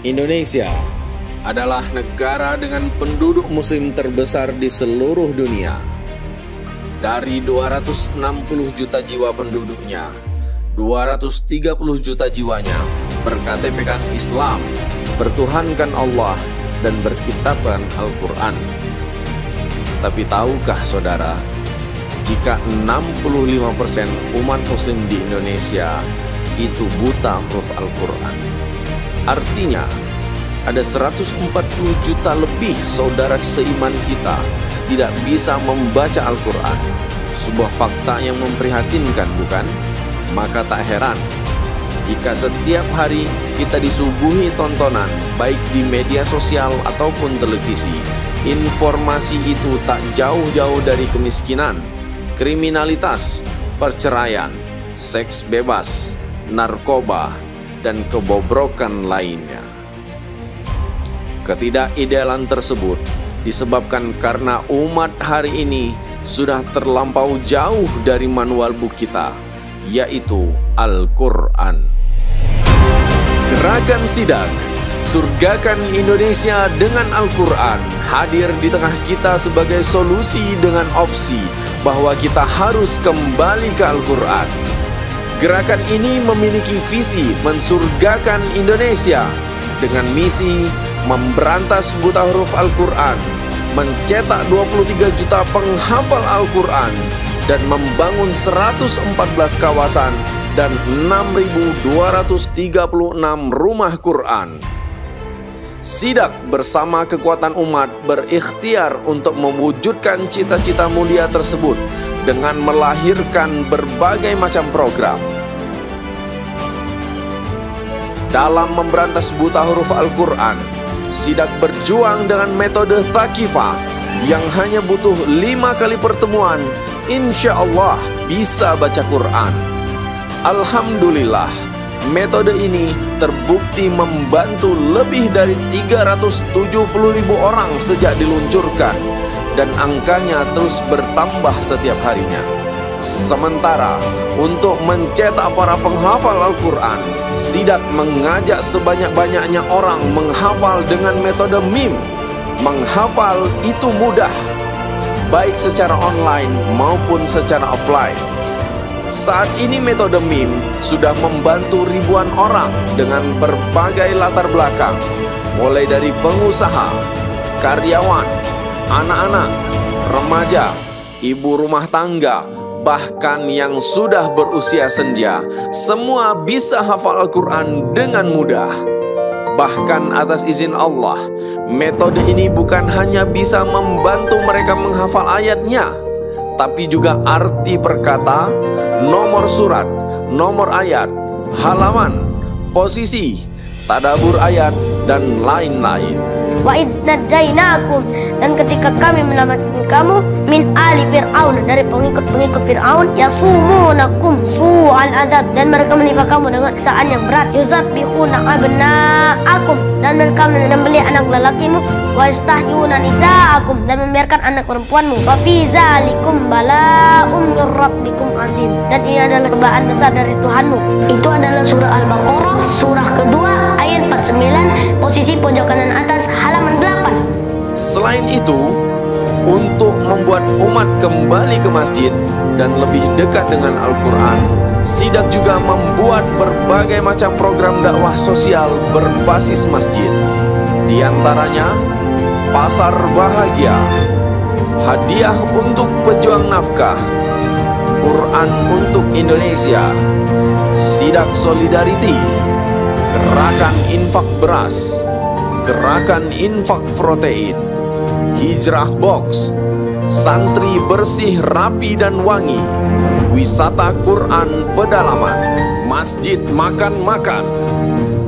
Indonesia adalah negara dengan penduduk muslim terbesar di seluruh dunia. Dari 260 juta jiwa penduduknya, 230 juta jiwanya berKTP-kan Islam, bertuhankan Allah, dan berkitabkan Al-Quran. Tapi tahukah saudara, jika 65% umat muslim di Indonesia itu buta huruf Al-Quran, artinya ada 140 juta lebih saudara seiman kita tidak bisa membaca Al-Quran. Sebuah fakta yang memprihatinkan, bukan? Maka tak heran jika setiap hari kita disuguhi tontonan, baik di media sosial ataupun televisi, informasi itu tak jauh-jauh dari kemiskinan, kriminalitas, perceraian, seks bebas, narkoba, dan kebobrokan lainnya. Ketidakidealan tersebut disebabkan karena umat hari ini sudah terlampau jauh dari manual buku kita, yaitu Al-Quran. Gerakan Sidak, surgakan Indonesia dengan Al-Quran, hadir di tengah kita sebagai solusi dengan opsi bahwa kita harus kembali ke Al-Quran. Gerakan ini memiliki visi mensurgakan Indonesia dengan misi memberantas buta huruf Al-Quran, mencetak 23 juta penghafal Al-Quran, dan membangun 114 kawasan dan 6.236 rumah Quran. Sidak bersama kekuatan umat berikhtiar untuk mewujudkan cita-cita mulia tersebut dengan melahirkan berbagai macam program. Dalam memberantas buta huruf Al-Quran, Sidak berjuang dengan metode Thaqifah yang hanya butuh 5 kali pertemuan, insya Allah bisa baca Quran. Alhamdulillah, metode ini terbukti membantu lebih dari 370.000 orang sejak diluncurkan, dan angkanya terus bertambah setiap harinya. Sementara untuk mencetak para penghafal Al-Quran, Sidak mengajak sebanyak-banyaknya orang menghafal dengan metode MIM. Menghafal itu mudah, baik secara online maupun secara offline. Saat ini metode MIM sudah membantu ribuan orang dengan berbagai latar belakang, mulai dari pengusaha, karyawan, anak-anak, remaja, ibu rumah tangga, bahkan yang sudah berusia senja, semua bisa hafal Al-Quran dengan mudah. Bahkan atas izin Allah, metode ini bukan hanya bisa membantu mereka menghafal ayatnya, tapi juga arti perkata, nomor surat, nomor ayat, halaman, posisi, tadabbur ayat, dan lain-lain. Wa idh najaynakum, dan ketika kami menyelamatkan kamu min ali Fir'aun, dari pengikut-pengikut Fir'aun, yasumunakum su'al azab, dan mereka menimpa kamu dengan siksaan yang berat, yuzabbihuna abna'akum, dan mereka menyembelih anak lelakimu, wa yastahyuna nisa'akum, dan membiarkan anak perempuanmu, wa fi dzalikum bala'un mir rabbikum azim, dan ini adalah cobaan besar dari Tuhanmu. Itu adalah surah Al-Baqarah, surah kedua, ayat 49, posisi pojok kanan atas, halaman 8. Selain itu, untuk membuat umat kembali ke masjid dan lebih dekat dengan Al-Quran, Sidak juga membuat berbagai macam program dakwah sosial berbasis masjid. Di antaranya, Pasar Bahagia, Hadiah untuk Pejuang Nafkah, Quran untuk Indonesia, Sidak Solidarity, Gerakan Infak Beras, Gerakan Infak Protein, Hijrah Box, Santri Bersih Rapi dan Wangi, Wisata Quran Pedalaman, Masjid Makan-Makan,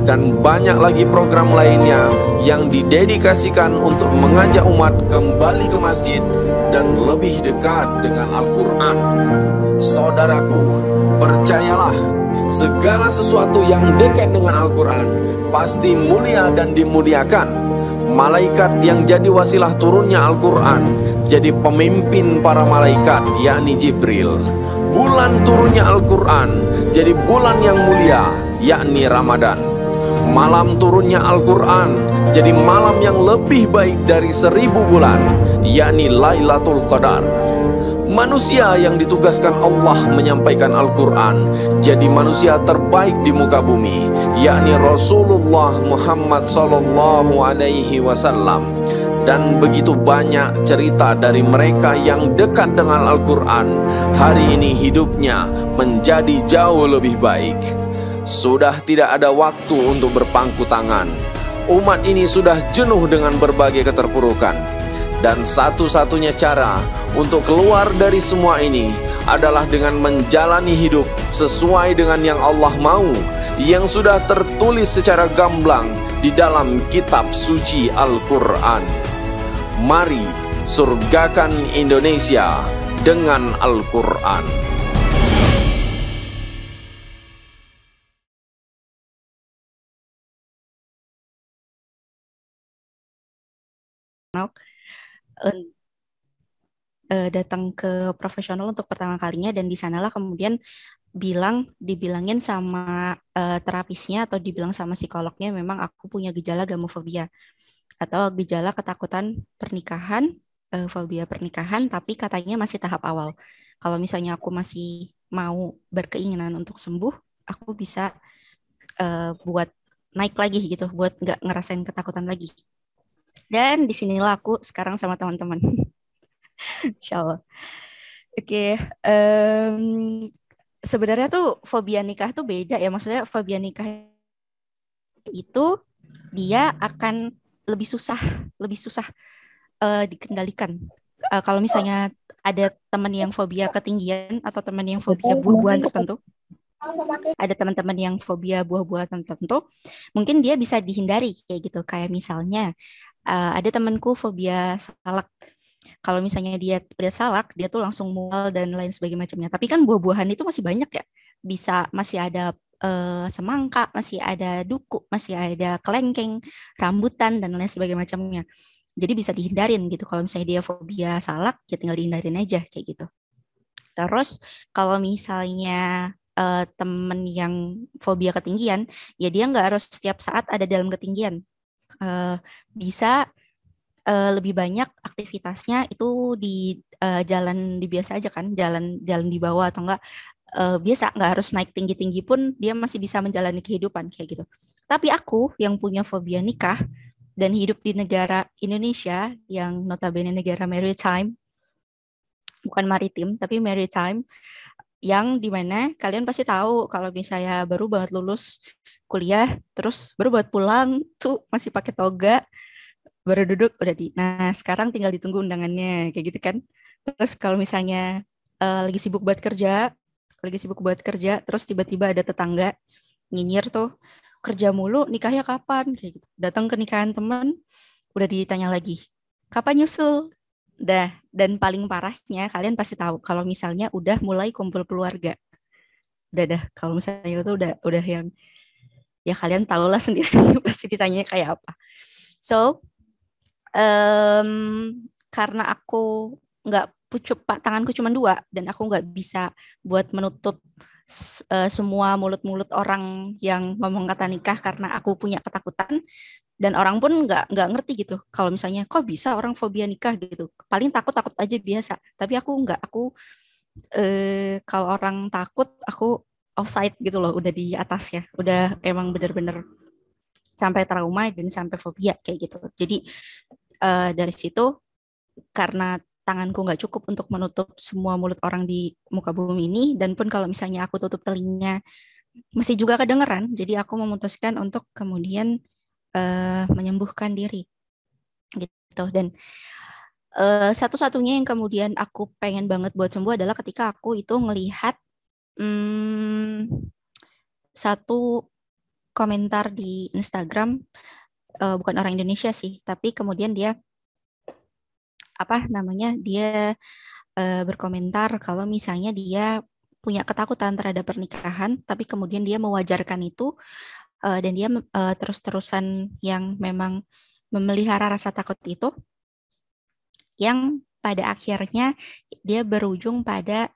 dan banyak lagi program lainnya yang didedikasikan untuk mengajak umat kembali ke masjid dan lebih dekat dengan Al-Quran. Saudaraku, percayalah, segala sesuatu yang dekat dengan Al-Quran pasti mulia dan dimuliakan. Malaikat yang jadi wasilah turunnya Al-Quran jadi pemimpin para malaikat, yakni Jibril. Bulan turunnya Al-Quran jadi bulan yang mulia, yakni Ramadan. Malam turunnya Al-Quran jadi malam yang lebih baik dari 1000 bulan, yakni Lailatul Qadar. Manusia yang ditugaskan Allah menyampaikan Al-Quran jadi manusia terbaik di muka bumi, yakni Rasulullah Muhammad Sallallahu Alaihi Wasallam. Dan begitu banyak cerita dari mereka yang dekat dengan Al-Quran, hari ini hidupnya menjadi jauh lebih baik. Sudah tidak ada waktu untuk berpangku tangan. Umat ini sudah jenuh dengan berbagai keterpurukan. Dan satu-satunya cara untuk keluar dari semua ini adalah dengan menjalani hidup sesuai dengan yang Allah mau, yang sudah tertulis secara gamblang di dalam kitab suci Al-Quran. Mari surgakan Indonesia dengan Al-Quran. Datang ke profesional untuk pertama kalinya, dan di sanalah kemudian dibilangin sama terapisnya atau dibilang sama psikolognya memang aku punya gejala gamofobia atau gejala ketakutan pernikahan, fobia pernikahan, tapi katanya masih tahap awal. Kalau misalnya aku masih mau berkeinginan untuk sembuh, aku bisa buat naik lagi gitu, buat nggak ngerasain ketakutan lagi. Dan disinilah aku sekarang sama teman-teman. Insya Allah. Oke, sebenarnya tuh fobia nikah tuh beda ya. Maksudnya fobia nikah itu dia akan lebih susah dikendalikan. Kalau misalnya ada teman yang fobia ketinggian atau teman yang fobia buah-buahan tertentu, ada teman-teman yang fobia buah-buahan tertentu, mungkin dia bisa dihindari kayak gitu. Kayak misalnya ada temanku fobia salak. Kalau misalnya dia lihat salak, dia tuh langsung mual dan lain sebagainya macamnya. Tapi kan buah-buahan itu masih banyak ya. Masih ada semangka, masih ada duku, masih ada kelengkeng, rambutan dan lain sebagainya macamnya. Jadi bisa dihindarin gitu. Kalau misalnya dia fobia salak, ya tinggal dihindarin aja kayak gitu. Terus kalau misalnya temen yang fobia ketinggian, ya dia nggak harus setiap saat ada dalam ketinggian. Bisa lebih banyak aktivitasnya itu di jalan di biasa aja kan, jalan di bawah atau enggak biasa, nggak harus naik tinggi-tinggi pun dia masih bisa menjalani kehidupan kayak gitu. Tapi aku yang punya fobia nikah dan hidup di negara Indonesia yang notabene negara maritime, bukan maritim tapi maritime, yang dimana kalian pasti tahu kalau misalnya baru banget lulus kuliah terus baru banget pulang tuh masih pakai toga, baru duduk udah nah sekarang tinggal ditunggu undangannya kayak gitu kan. Terus kalau misalnya lagi sibuk buat kerja terus tiba-tiba ada tetangga nyinyir tuh, kerja mulu nikahnya kapan kayak gitu. Datang ke nikahan teman udah ditanya lagi kapan nyusul. Dan paling parahnya kalian pasti tahu kalau misalnya udah mulai kumpul keluarga. Udah kalau misalnya itu udah yang ya kalian tahulah sendiri pasti ditanya kayak apa. So karena aku nggak tanganku cuma dua dan aku nggak bisa buat menutup semua mulut-mulut orang yang ngomong kata nikah karena aku punya ketakutan, dan orang pun nggak ngerti gitu kalau misalnya kok bisa orang fobia nikah gitu, paling takut aja biasa, tapi aku nggak, aku kalau orang takut aku offside gitu loh, udah di atas ya, udah emang bener-bener sampai trauma dan sampai fobia kayak gitu. Jadi dari situ karena tanganku nggak cukup untuk menutup semua mulut orang di muka bumi ini, dan pun kalau misalnya aku tutup telinga masih juga kedengeran, jadi aku memutuskan untuk kemudian menyembuhkan diri gitu. Dan satu-satunya yang kemudian aku pengen banget buat sembuh adalah ketika aku itu ngelihat satu komentar di Instagram, bukan orang Indonesia sih, tapi kemudian dia dia berkomentar kalau misalnya dia punya ketakutan terhadap pernikahan, tapi kemudian dia mewajarkan itu, dan dia terus-terusan yang memang memelihara rasa takut itu, yang pada akhirnya dia berujung pada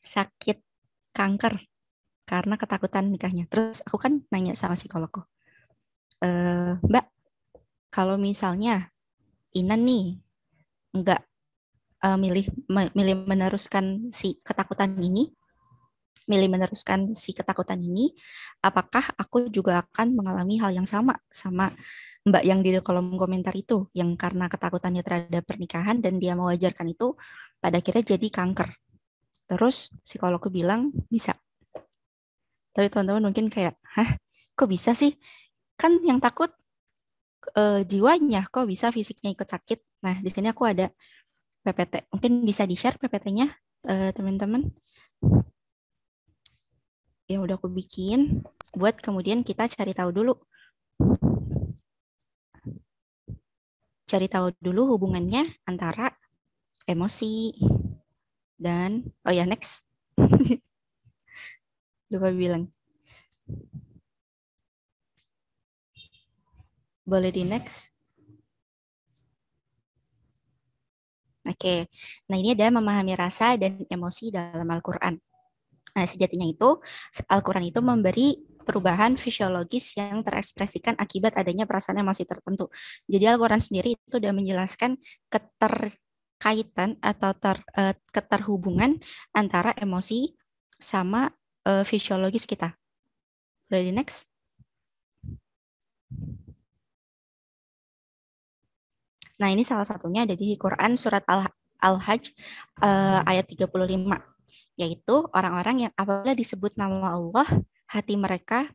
sakit kanker karena ketakutan nikahnya. Terus aku kan nanya sama psikologku, Mbak, kalau misalnya Inan nih nggak milih meneruskan si ketakutan ini, apakah aku juga akan mengalami hal yang sama Mbak yang di kolom komentar itu, yang karena ketakutannya terhadap pernikahan dan dia mewajarkan itu, pada akhirnya jadi kanker. Terus psikologku bilang bisa. Tapi teman-teman mungkin kayak, hah, kok bisa sih? Kan yang takut jiwanya, kok bisa fisiknya ikut sakit? Nah, di sini aku ada PPT. Mungkin bisa di-share PPT-nya, teman-teman. Yang udah aku bikin, buat kemudian kita cari tahu dulu. Cari tahu dulu hubungannya antara emosi dan, oh ya, next. Lupa bilang. Boleh di next. Oke, nah ini ada memahami rasa dan emosi dalam Al-Quran. Nah, sejatinya itu, Al-Quran itu memberi perubahan fisiologis yang terekspresikan akibat adanya perasaan emosi tertentu. Jadi Al-Quran sendiri itu sudah menjelaskan keterkaitan atau keterhubungan antara emosi sama fisiologis kita. Boleh di next. Nah, ini salah satunya ada di Quran surat Al-Hajj ayat 35, yaitu orang-orang yang apabila disebut nama Allah, hati mereka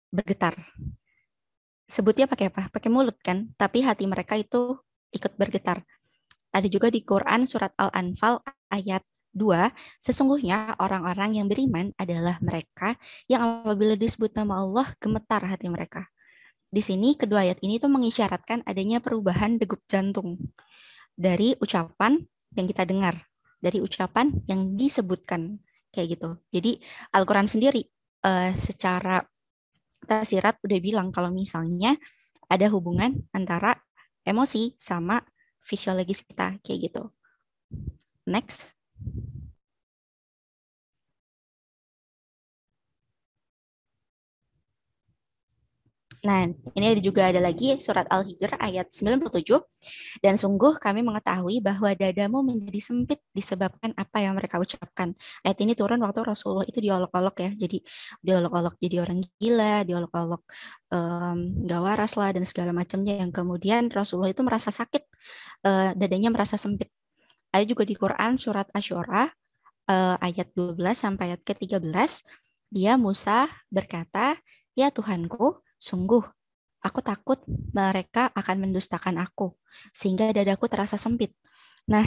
bergetar. Sebutnya pakai apa? Pakai mulut kan, tapi hati mereka itu ikut bergetar. Ada juga di Quran surat Al-Anfal ayat 2, sesungguhnya orang-orang yang beriman adalah mereka yang apabila disebut nama Allah, gemetar hati mereka. Di sini kedua ayat ini tuh mengisyaratkan adanya perubahan degup jantung dari ucapan yang kita dengar, dari ucapan yang disebutkan kayak gitu. Jadi Al-Quran sendiri secara tersirat udah bilang kalau misalnya ada hubungan antara emosi sama fisiologis kita kayak gitu. Next. Nah, ini juga ada lagi surat Al-Hijr ayat 97. Dan sungguh kami mengetahui bahwa dadamu menjadi sempit disebabkan apa yang mereka ucapkan. Ayat ini turun waktu Rasulullah itu diolok-olok ya. Jadi diolok-olok jadi orang gila, diolok-olok gak waras lah dan segala macamnya, yang kemudian Rasulullah itu merasa sakit, dadanya merasa sempit. Ada juga di Quran surat Asy-Syu'ara ayat 12 sampai ayat ke-13. Dia Musa berkata, "Ya Tuhanku, sungguh aku takut mereka akan mendustakan aku, sehingga dadaku terasa sempit." Nah,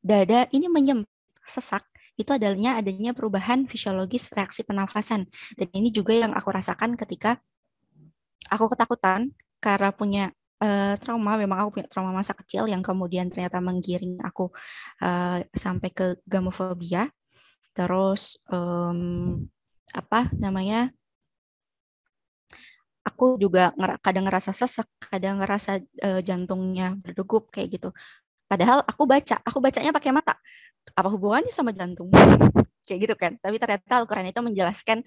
dada ini menyempit, sesak, itu adanya perubahan fisiologis reaksi pernafasan. Dan ini juga yang aku rasakan ketika aku ketakutan karena punya trauma. Memang aku punya trauma masa kecil yang kemudian ternyata menggiring aku sampai ke gamofobia. Terus apa namanya? Aku juga kadang ngerasa sesak, kadang ngerasa jantungnya berdegup kayak gitu. Padahal aku bacanya pakai mata. Apa hubungannya sama jantung? Kayak gitu kan. Tapi ternyata Al-Quran itu menjelaskan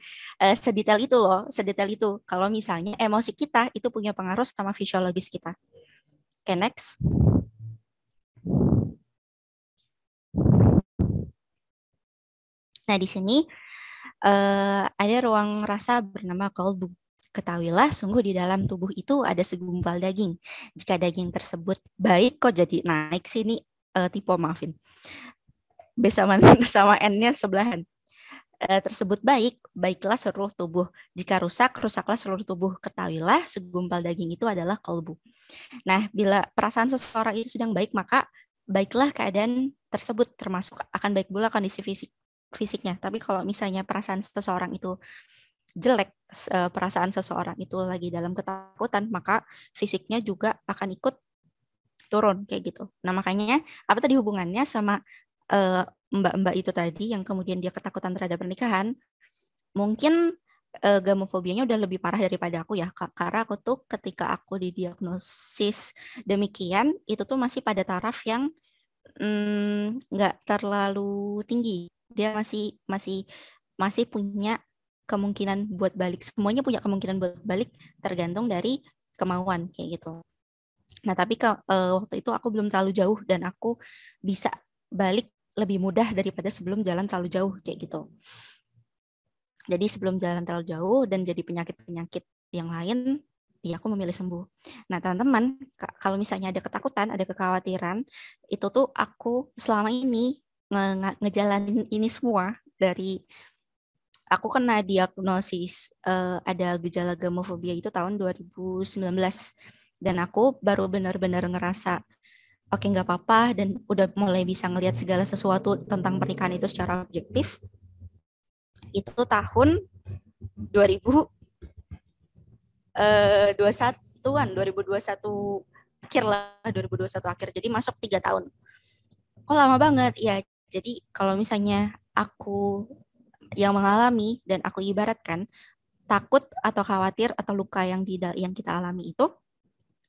sedetail itu loh, sedetail itu. Kalau misalnya emosi kita itu punya pengaruh sama fisiologis kita. Oke, next. Nah, di sini ada ruang rasa bernama qalbu. Ketahuilah, sungguh di dalam tubuh itu ada segumpal daging. Jika daging tersebut baik, kok jadi naik sini tipe, maafin. B sama N-nya sebelahan. Tersebut baik, baiklah seluruh tubuh. Jika rusak, rusaklah seluruh tubuh. Ketahuilah, segumpal daging itu adalah qalbu. Nah, bila perasaan seseorang itu sedang baik, maka baiklah keadaan tersebut, termasuk akan baik pula kondisi fisiknya. Tapi kalau misalnya perasaan seseorang itu jelek, perasaan seseorang itu lagi dalam ketakutan, maka fisiknya juga akan ikut turun kayak gitu. Nah, makanya apa tadi hubungannya sama mbak-mbak itu tadi yang kemudian dia ketakutan terhadap pernikahan? Mungkin gamofobianya udah lebih parah daripada aku ya, karena aku tuh ketika aku didiagnosis demikian, itu tuh masih pada taraf yang nggak terlalu tinggi. Dia masih punya kemungkinan buat balik. Semuanya punya kemungkinan buat balik tergantung dari kemauan kayak gitu. Nah, tapi waktu itu aku belum terlalu jauh dan aku bisa balik lebih mudah daripada sebelum jalan terlalu jauh kayak gitu. Jadi sebelum jalan terlalu jauh dan jadi penyakit-penyakit yang lain, ya aku memilih sembuh. Nah, teman-teman, kalau misalnya ada ketakutan, ada kekhawatiran, itu tuh aku selama ini ngejalanin ini semua dari aku kena diagnosis ada gejala gemofobia itu tahun 2019 dan aku baru benar-benar ngerasa oke nggak apa-apa dan udah mulai bisa ngelihat segala sesuatu tentang pernikahan itu secara objektif itu tahun 2021-an 2021 akhir lah 2021 akhir jadi masuk 3 tahun kok lama banget ya jadi kalau misalnya aku yang mengalami dan aku ibaratkan takut atau khawatir atau luka yang kita alami itu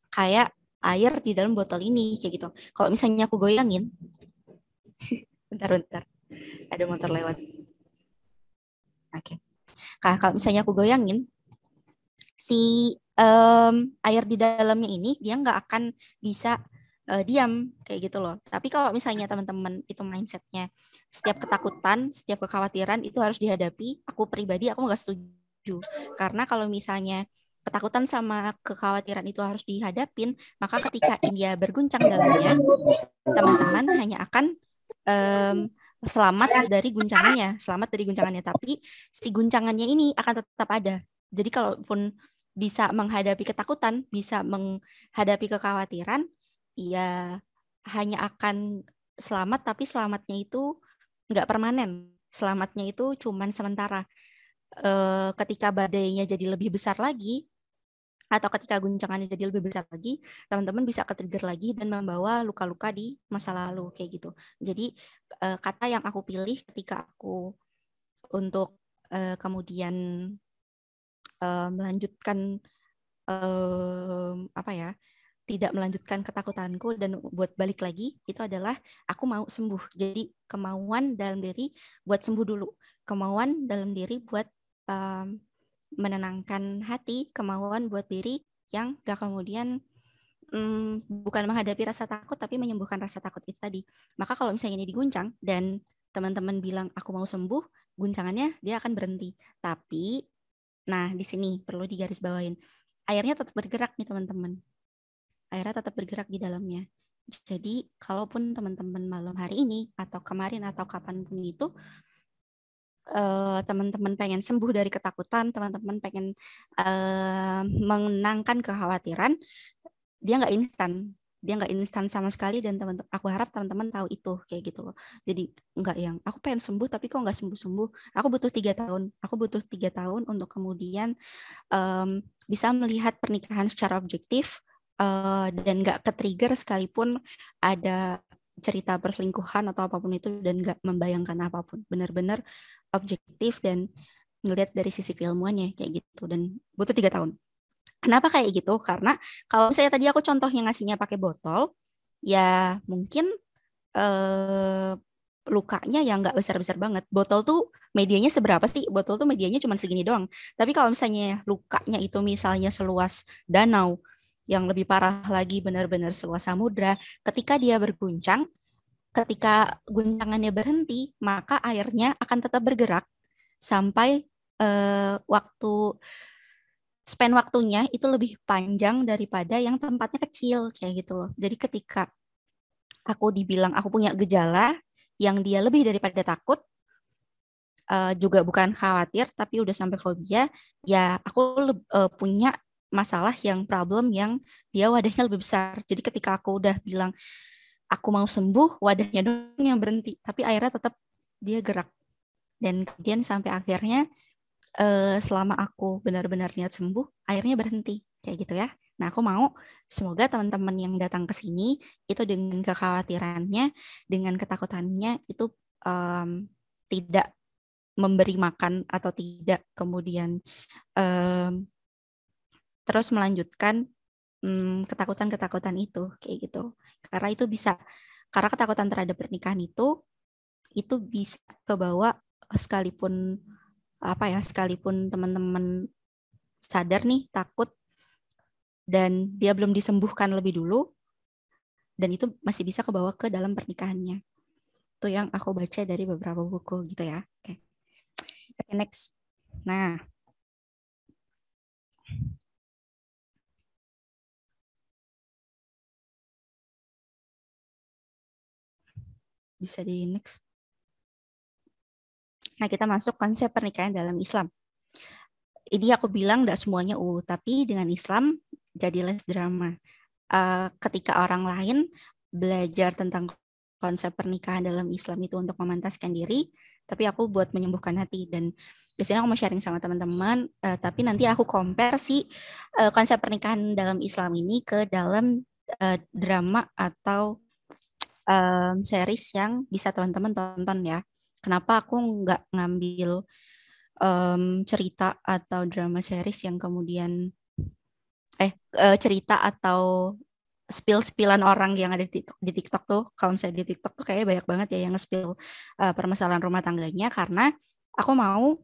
kayak air di dalam botol ini kayak gitu. Kalau misalnya aku goyangin, bentar, ada motor lewat. Oke. Kalau misalnya aku goyangin, si air di dalamnya ini dia nggak akan bisa diam kayak gitu loh. Tapi kalau misalnya teman-teman itu mindsetnya setiap ketakutan, setiap kekhawatiran itu harus dihadapi, aku pribadi aku nggak setuju. Karena kalau misalnya ketakutan sama kekhawatiran itu harus dihadapin, maka ketika dia berguncang dalamnya, teman-teman hanya akan selamat dari guncangannya. Tapi si guncangannya ini akan tetap ada. Jadi kalaupun bisa menghadapi ketakutan, bisa menghadapi kekhawatiran, ya hanya akan selamat, tapi selamatnya itu nggak permanen. Selamatnya itu cuman sementara. Ketika badainya jadi lebih besar lagi, atau ketika guncangannya jadi lebih besar lagi, teman-teman bisa ke-trigger lagi dan membawa luka-luka di masa lalu kayak gitu. Jadi kata yang aku pilih ketika aku untuk kemudian melanjutkan apa ya, tidak melanjutkan ketakutanku dan buat balik lagi itu adalah aku mau sembuh. Jadi kemauan dalam diri buat sembuh dulu, kemauan dalam diri buat menenangkan hati, kemauan buat diri yang gak kemudian bukan menghadapi rasa takut tapi menyembuhkan rasa takut itu tadi. Maka kalau misalnya ini diguncang dan teman-teman bilang aku mau sembuh, guncangannya dia akan berhenti. Tapi, nah di sini perlu digarisbawahin, airnya tetap bergerak nih teman-teman. Airnya tetap bergerak di dalamnya. Jadi, kalaupun teman-teman malam hari ini atau kemarin atau kapanpun itu teman-teman pengen sembuh dari ketakutan, teman-teman pengen menenangkan kekhawatiran, dia nggak instan sama sekali dan teman aku harap teman-teman tahu itu kayak gitu loh. Jadi nggak yang aku pengen sembuh tapi kok nggak sembuh-sembuh. Aku butuh 3 tahun. Aku butuh 3 tahun untuk kemudian bisa melihat pernikahan secara objektif dan nggak ke-trigger sekalipun ada cerita perselingkuhan atau apapun itu dan nggak membayangkan apapun. Benar-benar objektif dan ngelihat dari sisi keilmuannya kayak gitu dan butuh 3 tahun. Kenapa kayak gitu? Karena kalau misalnya tadi aku contohnya ngasihnya pakai botol, ya mungkin lukanya yang nggak besar-besar banget. Botol tuh medianya seberapa sih? Botol tuh medianya cuma segini doang. Tapi kalau misalnya lukanya itu misalnya seluas danau, yang lebih parah lagi benar-benar seluas samudra, ketika dia berguncang, ketika guncangannya berhenti, maka airnya akan tetap bergerak sampai span waktunya itu lebih panjang daripada yang tempatnya kecil kayak gitu loh. Jadi ketika aku dibilang aku punya gejala yang dia lebih daripada takut, juga bukan khawatir tapi udah sampai fobia, ya aku punya masalah yang problem yang dia wadahnya lebih besar. Jadi ketika aku udah bilang aku mau sembuh, wadahnya dong yang berhenti, tapi akhirnya tetap dia gerak. Dan kemudian sampai akhirnya selama aku benar-benar niat sembuh, akhirnya berhenti kayak gitu ya. Nah, aku mau semoga teman-teman yang datang ke sini itu dengan kekhawatirannya, dengan ketakutannya itu tidak memberi makan atau tidak kemudian terus melanjutkan ketakutan-ketakutan itu kayak gitu. Karena itu bisa, karena ketakutan terhadap pernikahan itu bisa kebawa sekalipun apa ya, sekalipun teman-teman sadar nih takut dan dia belum disembuhkan lebih dulu, dan itu masih bisa kebawa ke dalam pernikahannya. Itu yang aku baca dari beberapa buku gitu ya. Oke. Oke, next. Nah, bisa di next. Nah, kita masuk konsep pernikahan dalam Islam. Ini aku bilang tidak semuanya tapi dengan Islam jadi less drama. Ketika orang lain belajar tentang konsep pernikahan dalam Islam itu untuk memantaskan diri, tapi aku buat menyembuhkan hati. Dan di sini aku mau sharing sama teman-teman, tapi nanti aku compare konsep pernikahan dalam Islam ini ke dalam drama atau series yang bisa teman-teman tonton ya. Kenapa aku nggak ngambil cerita atau drama series yang kemudian cerita atau spill-spillan orang yang ada di TikTok tuh. Kalau misalnya di TikTok tuh kayaknya banyak banget ya yang nge-spill permasalahan rumah tangganya, karena aku mau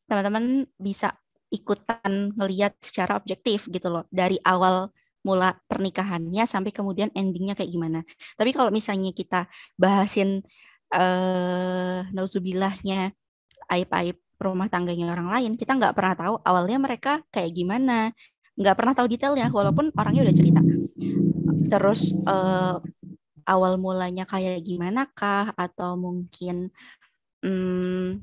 teman-teman bisa ikutan ngelihat secara objektif gitu loh, dari awal mula pernikahannya sampai kemudian endingnya kayak gimana. Tapi kalau misalnya kita bahasin nauzubillahnya aib-aib rumah tangganya orang lain, kita nggak pernah tahu awalnya mereka kayak gimana, nggak pernah tahu detailnya walaupun orangnya udah cerita. Terus awal mulanya kayak gimana kah, atau mungkin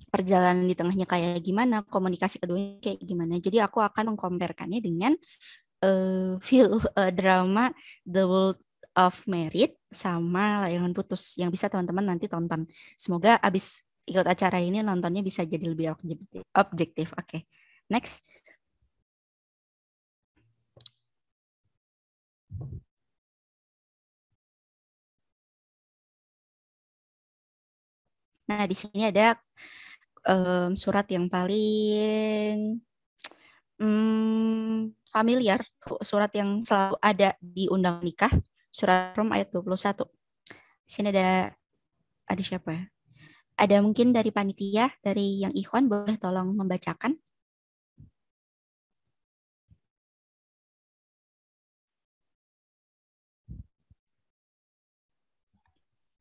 perjalanan di tengahnya kayak gimana, komunikasi keduanya kayak gimana. Jadi aku akan mengkomparkannya dengan drama The World of Merit sama Layangan Putus yang bisa teman-teman nanti tonton. Semoga abis ikut acara ini nontonnya bisa jadi lebih objektif. Oke. Next. Nah, di sini ada surat yang paling familiar, surat yang selalu ada di undang nikah, surat Rum ayat 21. Di sini ada siapa ya? Ada mungkin dari panitia, dari yang Ikhwan, boleh tolong membacakan?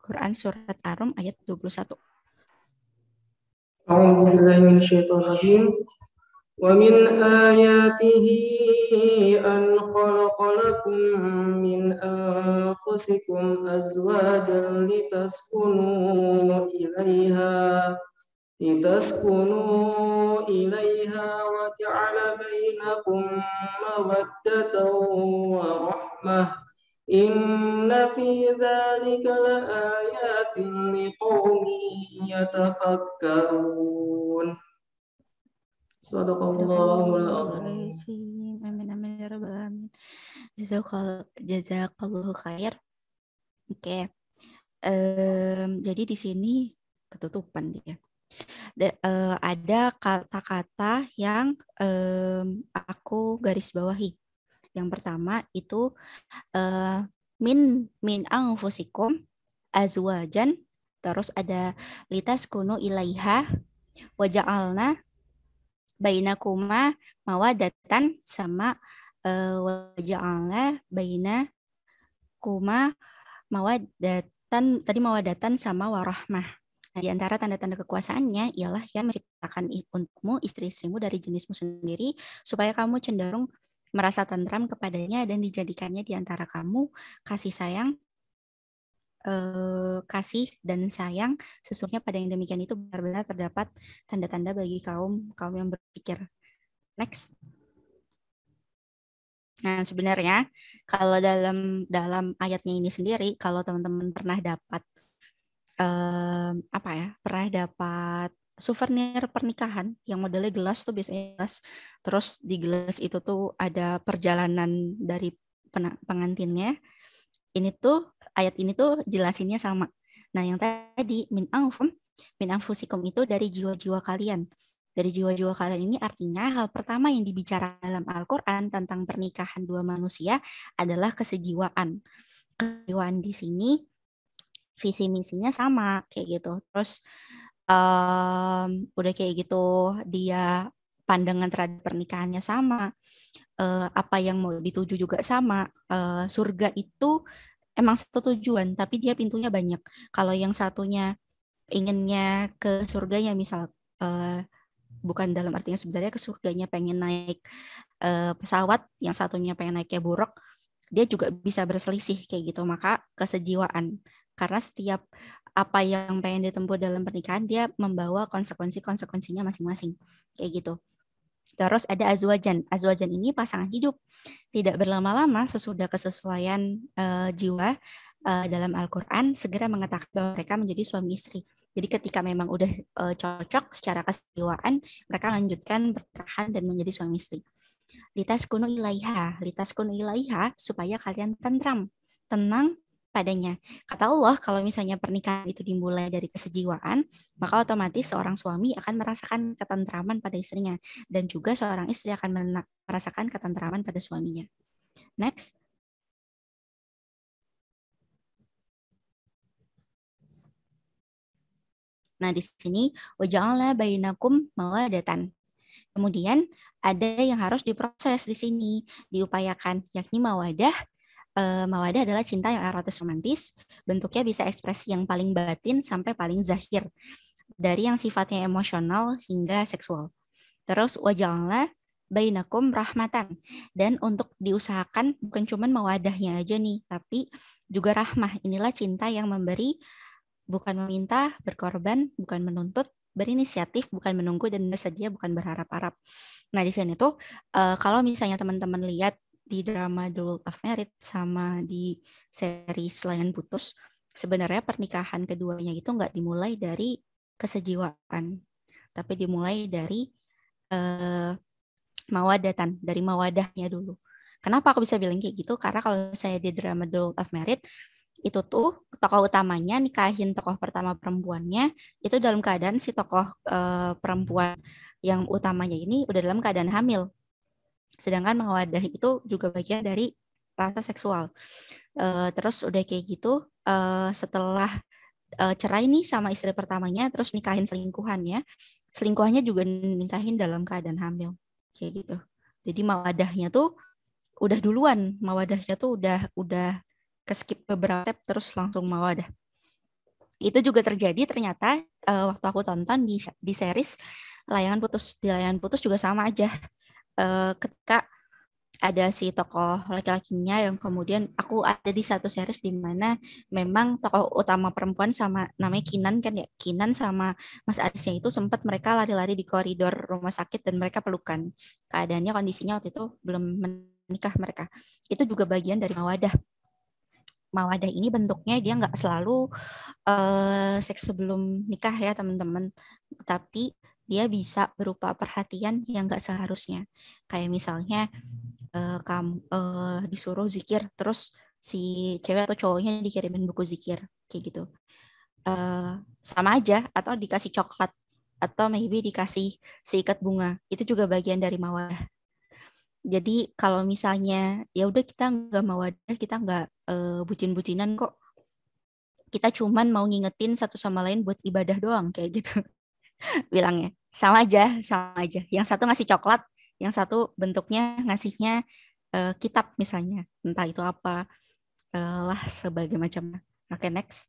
Quran surat Ar-Rum ayat 21. A'udzubillahi minasyaitonirrajim. Wa min ayatihi an khalaqa lakum min anfusikum azwajan litaskunu ilaiha wa ja'ala bainakum mawaddatan wa rahmah. Inna fi dzalika laayatin liqaumin yatafakkarun. Shadaqallahul azim. Amin amin ya rabbal alamin. Jazakallahu khair. Oke. Jadi di sini ketutupan dia. Ada kata-kata yang aku garis bawahi. Yang pertama itu min anfusikum azwajan, terus ada litaskunu ilaiha wa ja'alna bainakuma mawadatan sama wa ja'alna bainakuma mawadatan sama warahmah. Nah, di antara tanda-tanda kekuasaannya ialah yang menciptakan untukmu istri-istrimu dari jenismu sendiri supaya kamu cenderung merasa tentram kepadanya dan dijadikannya di antara kamu kasih dan sayang. Sesungguhnya pada yang demikian itu benar-benar terdapat tanda-tanda bagi kaum yang berpikir. Next. Nah, sebenarnya kalau dalam ayatnya ini sendiri, kalau teman-teman pernah dapat pernah dapat souvenir pernikahan yang modelnya gelas tuh, biasanya gelas, terus di gelas itu tuh ada perjalanan dari pengantinnya. Ini tuh ayat ini tuh jelasinnya sama. Nah, yang tadi min anfusikum itu dari jiwa-jiwa kalian. Dari jiwa-jiwa kalian ini artinya hal pertama yang dibicarakan dalam Al-Qur'an tentang pernikahan dua manusia adalah kesejiwaan. Kesejiwaan di sini visi misinya sama kayak gitu. Terus Udah kayak gitu dia pandangan terhadap pernikahannya sama, apa yang mau dituju juga sama. Surga itu emang satu tujuan, tapi dia pintunya banyak. Kalau yang satunya inginnya ke surganya, misal bukan dalam artinya sebenarnya ke surganya pengen naik pesawat, yang satunya pengen naiknya buruk, dia juga bisa berselisih kayak gitu. Maka kesejiwaan, karena setiap apa yang pengen ditempuh dalam pernikahan dia membawa konsekuensinya masing-masing kayak gitu. Terus ada azwajan. Azwajan ini pasangan hidup, tidak berlama-lama sesudah kesesuaian jiwa. Dalam Al-Quran segera mengatakan bahwa mereka menjadi suami istri. Jadi ketika memang udah cocok secara kesejiwaan, mereka lanjutkan pernikahan dan menjadi suami istri. Litaskunu ilaiha, supaya kalian tenang padanya. Kata Allah, kalau misalnya pernikahan itu dimulai dari kesejiwaan, maka otomatis seorang suami akan merasakan ketentraman pada istrinya, dan juga seorang istri akan merasakan ketentraman pada suaminya. Next. Nah, di sini waja'alna bainakum mawadatan. Kemudian ada yang harus diproses di sini, diupayakan, yakni mawadah. Mawadah adalah cinta yang erotis romantis, bentuknya bisa ekspresi yang paling batin sampai paling zahir, dari yang sifatnya emosional hingga seksual. Terus waja'alna bainakum rahmatan, dan untuk diusahakan bukan cuma mawadahnya aja nih, tapi juga rahmah. Inilah cinta yang memberi, bukan meminta, berkorban, bukan menuntut, berinisiatif, bukan menunggu, dan bersedia, bukan berharap-harap. Nah, di sini tuh kalau misalnya teman-teman lihat di drama The World of Merit sama di series Layan Putus, sebenarnya pernikahan keduanya itu nggak dimulai dari kesejiwaan, tapi dimulai dari mawadatan, dari mawadahnya dulu. Kenapa aku bisa bilang kayak gitu? Karena kalau saya di drama The World of Merit, itu tuh tokoh utamanya nikahin tokoh pertama perempuannya itu dalam keadaan si tokoh perempuan yang utamanya ini udah dalam keadaan hamil. Sedangkan mawadah itu juga bagian dari rasa seksual. Terus udah kayak gitu, setelah cerai nih sama istri pertamanya, terus nikahin selingkuhannya juga nikahin dalam keadaan hamil, kayak gitu. Jadi mawadahnya tuh udah duluan, mawadahnya tuh udah keskip beberapa step terus langsung mawadah. Itu juga terjadi ternyata waktu aku tonton di series Layangan Putus. Di Layangan Putus juga sama aja. Ketika ada si tokoh laki-lakinya yang kemudian aku ada di satu series di mana memang tokoh utama perempuan sama namanya Kinan kan ya. Kinan sama Mas Arisnya itu sempat mereka lari-lari di koridor rumah sakit dan mereka pelukan. Keadaannya kondisinya waktu itu belum menikah mereka. Itu juga bagian dari mawadah. Mawadah ini bentuknya dia nggak selalu seks sebelum nikah ya teman-teman, tapi dia bisa berupa perhatian yang nggak seharusnya. Kayak misalnya kamu disuruh zikir, terus si cewek atau cowoknya dikirimin buku zikir, kayak gitu. Sama aja, atau dikasih coklat, atau maybe dikasih seikat bunga, itu juga bagian dari mawadah. Jadi kalau misalnya ya udah kita nggak mawadah, kita nggak bucin-bucinan kok. Kita cuman mau ngingetin satu sama lain buat ibadah doang kayak gitu. Bilangnya sama aja, sama aja. Yang satu ngasih coklat, yang satu bentuknya ngasihnya kitab misalnya, entah itu apa lah sebagai macam. Oke, next.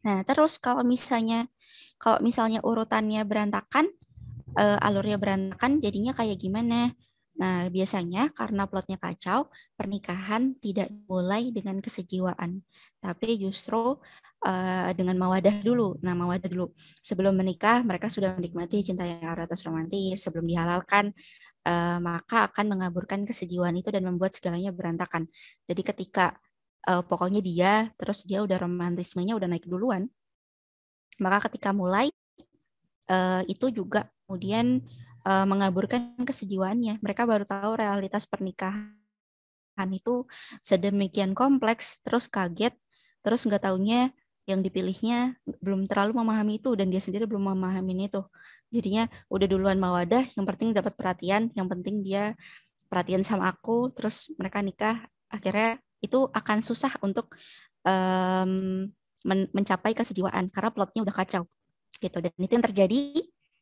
Nah, terus kalau misalnya urutannya berantakan, alurnya berantakan, jadinya kayak gimana? Nah, biasanya karena plotnya kacau, pernikahan tidak mulai dengan kesejiwaan, tapi justru dengan mawadah dulu. Nah, mawadah dulu. Sebelum menikah, mereka sudah menikmati cinta yang erotis romantis. Sebelum dihalalkan, maka akan mengaburkan kesejiwaan itu dan membuat segalanya berantakan. Jadi ketika pokoknya terus dia udah romantismenya udah naik duluan, maka ketika mulai itu juga kemudian mengaburkan kesejiwaannya. Mereka baru tahu realitas pernikahan itu sedemikian kompleks, terus kaget, terus nggak taunya yang dipilihnya belum terlalu memahami itu dan dia sendiri belum memahami itu. Jadinya udah duluan mawadah, yang penting dapat perhatian, yang penting dia perhatian sama aku, terus mereka nikah, akhirnya itu akan susah untuk mencapai kesejiwaan karena plotnya udah kacau gitu. Dan itu yang terjadi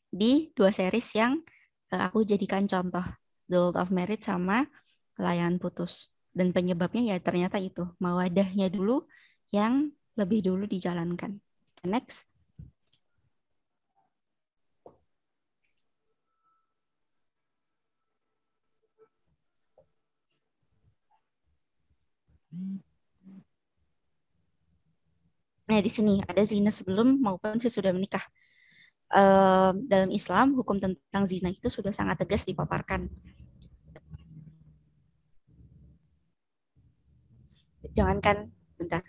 di dua series yang aku jadikan contoh, The World of Merit sama Layangan Putus. Dan penyebabnya ya ternyata itu, mawadahnya dulu yang lebih dulu dijalankan. Next. Nah, di sini ada zina sebelum maupun sesudah menikah. Dalam Islam, hukum tentang zina itu sudah sangat tegas dipaparkan. Jangankan, bentar.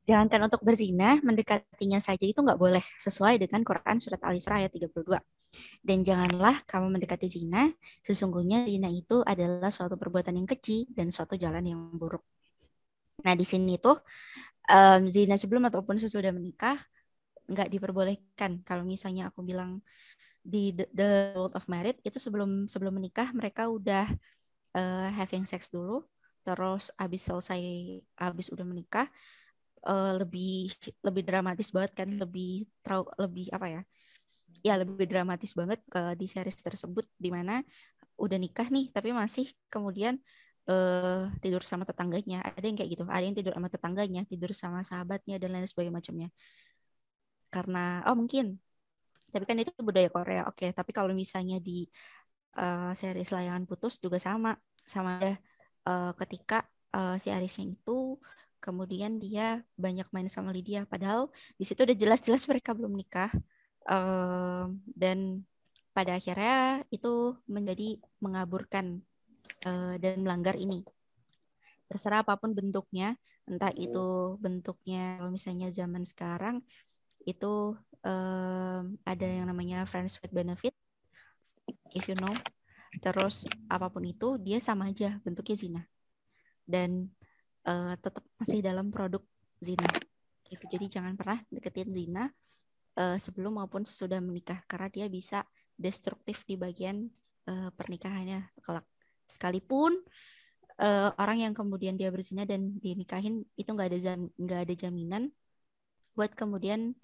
Jangankan untuk berzina, mendekatinya saja itu nggak boleh, sesuai dengan Quran Surat Al-Isra ayat 32. Dan janganlah kamu mendekati zina, sesungguhnya zina itu adalah suatu perbuatan yang keji dan suatu jalan yang buruk. Nah, di sini tuh zina sebelum ataupun sesudah menikah nggak diperbolehkan. Kalau misalnya aku bilang di the world of marriage itu sebelum menikah mereka udah having sex dulu, terus habis udah menikah lebih dramatis banget kan, lebih apa ya? Ya lebih dramatis banget di series tersebut di mana udah nikah nih tapi masih kemudian tidur sama tetangganya. Ada yang kayak gitu, ada yang tidur sama tetangganya, tidur sama sahabatnya dan lain sebagainya macamnya. Karena mungkin tapi kan itu budaya Korea. Oke, tapi kalau misalnya di series Layangan Putus juga sama ya ketika si Arisnya itu kemudian dia banyak main sama Lydia padahal di situ udah jelas-jelas mereka belum nikah. Dan pada akhirnya itu menjadi mengaburkan dan melanggar ini. Terserah apapun bentuknya, entah itu bentuknya kalau misalnya zaman sekarang itu ada yang namanya friends with benefit, if you know. Terus apapun itu dia sama aja bentuknya zina dan tetap masih dalam produk zina. Gitu. Jadi jangan pernah deketin zina sebelum maupun sesudah menikah karena dia bisa destruktif di bagian pernikahannya kelak. Sekalipun orang yang kemudian dia berzina dan dinikahin itu nggak ada jaminan buat kemudian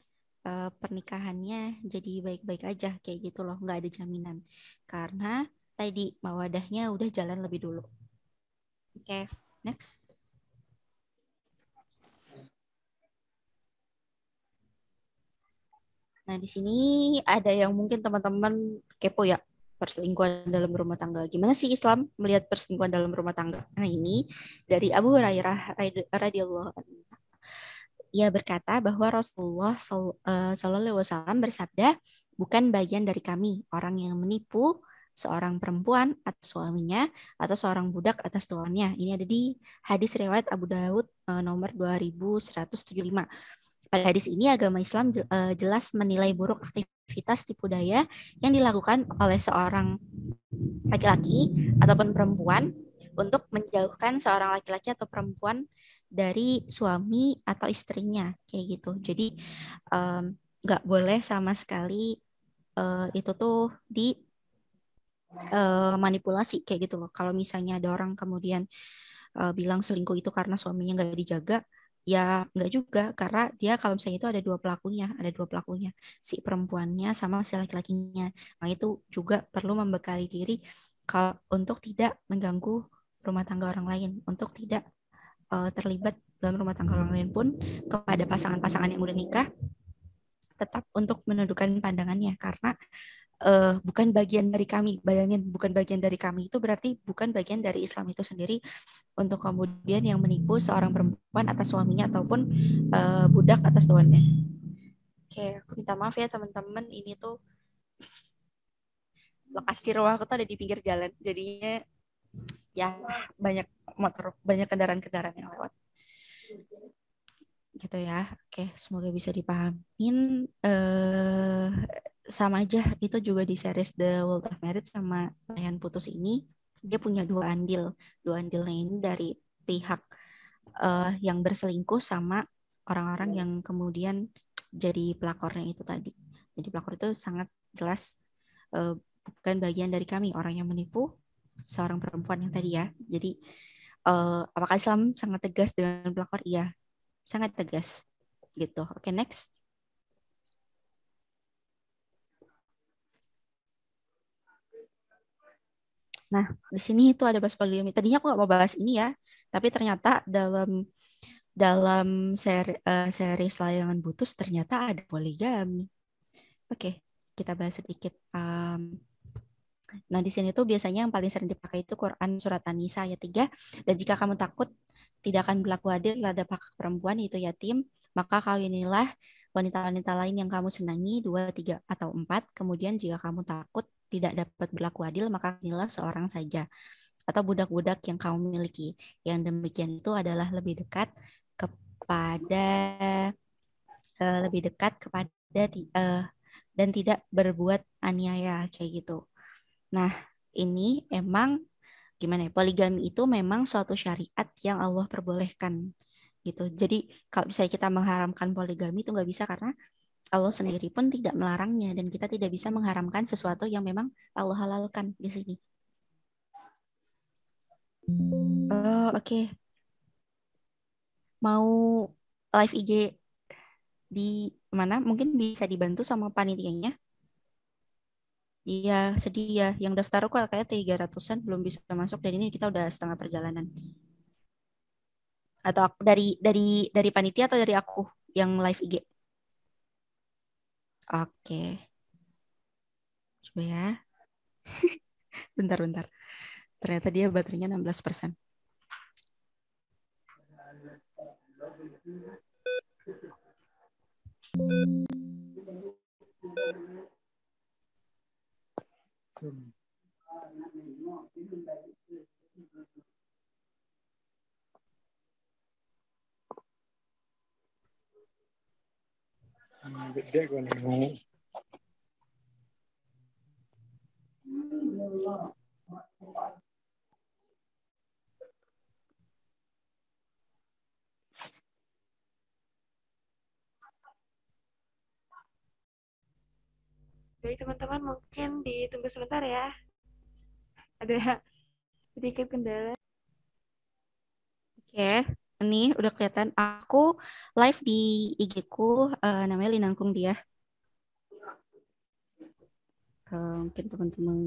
pernikahannya jadi baik-baik aja kayak gitu loh, nggak ada jaminan karena tadi mawadahnya udah jalan lebih dulu. Oke, next. Nah, di sini ada yang mungkin teman-teman kepo ya, perselingkuhan dalam rumah tangga. Gimana sih Islam melihat perselingkuhan dalam rumah tangga? Nah, ini dari Abu Hurairah radhiyallahu anhu. Ia berkata bahwa Rasulullah Shallallahu alaihi wasallam bersabda, bukan bagian dari kami orang yang menipu seorang perempuan atas suaminya atau seorang budak atas tuannya. Ini ada di hadis riwayat Abu Daud nomor 2175. Pada hadis ini agama Islam jelas menilai buruk aktivitas tipu daya yang dilakukan oleh seorang laki-laki ataupun perempuan untuk menjauhkan seorang laki-laki atau perempuan dari suami atau istrinya kayak gitu. Jadi nggak boleh sama sekali itu tuh di manipulasi kayak gitu loh. Kalau misalnya ada orang kemudian bilang selingkuh itu karena suaminya nggak dijaga, ya nggak juga karena dia kalau misalnya itu ada dua pelakunya, si perempuannya sama si laki-lakinya. Nah itu juga perlu membekali diri kalau untuk tidak mengganggu rumah tangga orang lain, untuk tidak terlibat dalam rumah tangga orang lain pun kepada pasangan-pasangan yang udah nikah tetap untuk menundukkan pandangannya karena bukan bagian dari kami. Bayangin, bukan bagian dari kami itu berarti bukan bagian dari Islam itu sendiri untuk kemudian yang menipu seorang perempuan atas suaminya ataupun budak atas tuannya. Oke, aku minta maaf ya teman-teman, ini tuh lokasi rumah aku tuh ada di pinggir jalan, jadinya ya banyak motor, banyak kendaraan-kendaraan yang lewat. Gitu ya. Oke, semoga bisa dipahamin. Sama aja itu juga di series The World of Merit sama Layan Putus ini dia punya dua andilnya ini dari pihak yang berselingkuh sama orang-orang yang kemudian jadi pelakornya itu tadi. Jadi pelakor itu sangat jelas bukan bagian dari kami, orang yang menipu seorang perempuan yang tadi ya. Jadi apakah Islam sangat tegas dengan pelakor? Iya, sangat tegas gitu. Oke, next. Nah, di sini itu ada bahas poligami. Tadinya aku nggak mau bahas ini ya, tapi ternyata dalam dalam series layangan putus ternyata ada poligami. Oke, kita bahas sedikit. Nah, di sini tuh biasanya yang paling sering dipakai itu Quran Surat An-Nisa ayat 3. Dan jika kamu takut tidak akan berlaku adil terhadap hak perempuan yaitu yatim, maka kawinilah wanita-wanita lain yang kamu senangi, 2, 3, atau 4. Kemudian jika kamu takut tidak dapat berlaku adil, maka kawinilah seorang saja. Atau budak-budak yang kamu miliki. Yang demikian itu adalah kepada lebih dekat kepada dan tidak berbuat aniaya kayak gitu. Nah, ini emang gimana ya? Poligami itu memang suatu syariat yang Allah perbolehkan gitu. Jadi kalau bisa kita mengharamkan poligami itu nggak bisa karena Allah sendiri pun tidak melarangnya dan kita tidak bisa mengharamkan sesuatu yang memang Allah halalkan di sini. Oh, oke. Mau live IG di mana? Mungkin bisa dibantu sama panitianya. Iya, sedih ya. Yang daftar kok kayak 300-an belum bisa masuk dan ini kita udah setengah perjalanan. Atau dari panitia atau dari aku yang live IG? Oke. Coba ya. Bentar-bentar. Ternyata dia baterainya 16%. Gede gue nih. Jadi teman-teman mungkin ditunggu sebentar ya. Ada sedikit kendala. Oke, ini udah kelihatan. Aku live di IG-ku, namanya Linangkung dia. Mungkin teman-teman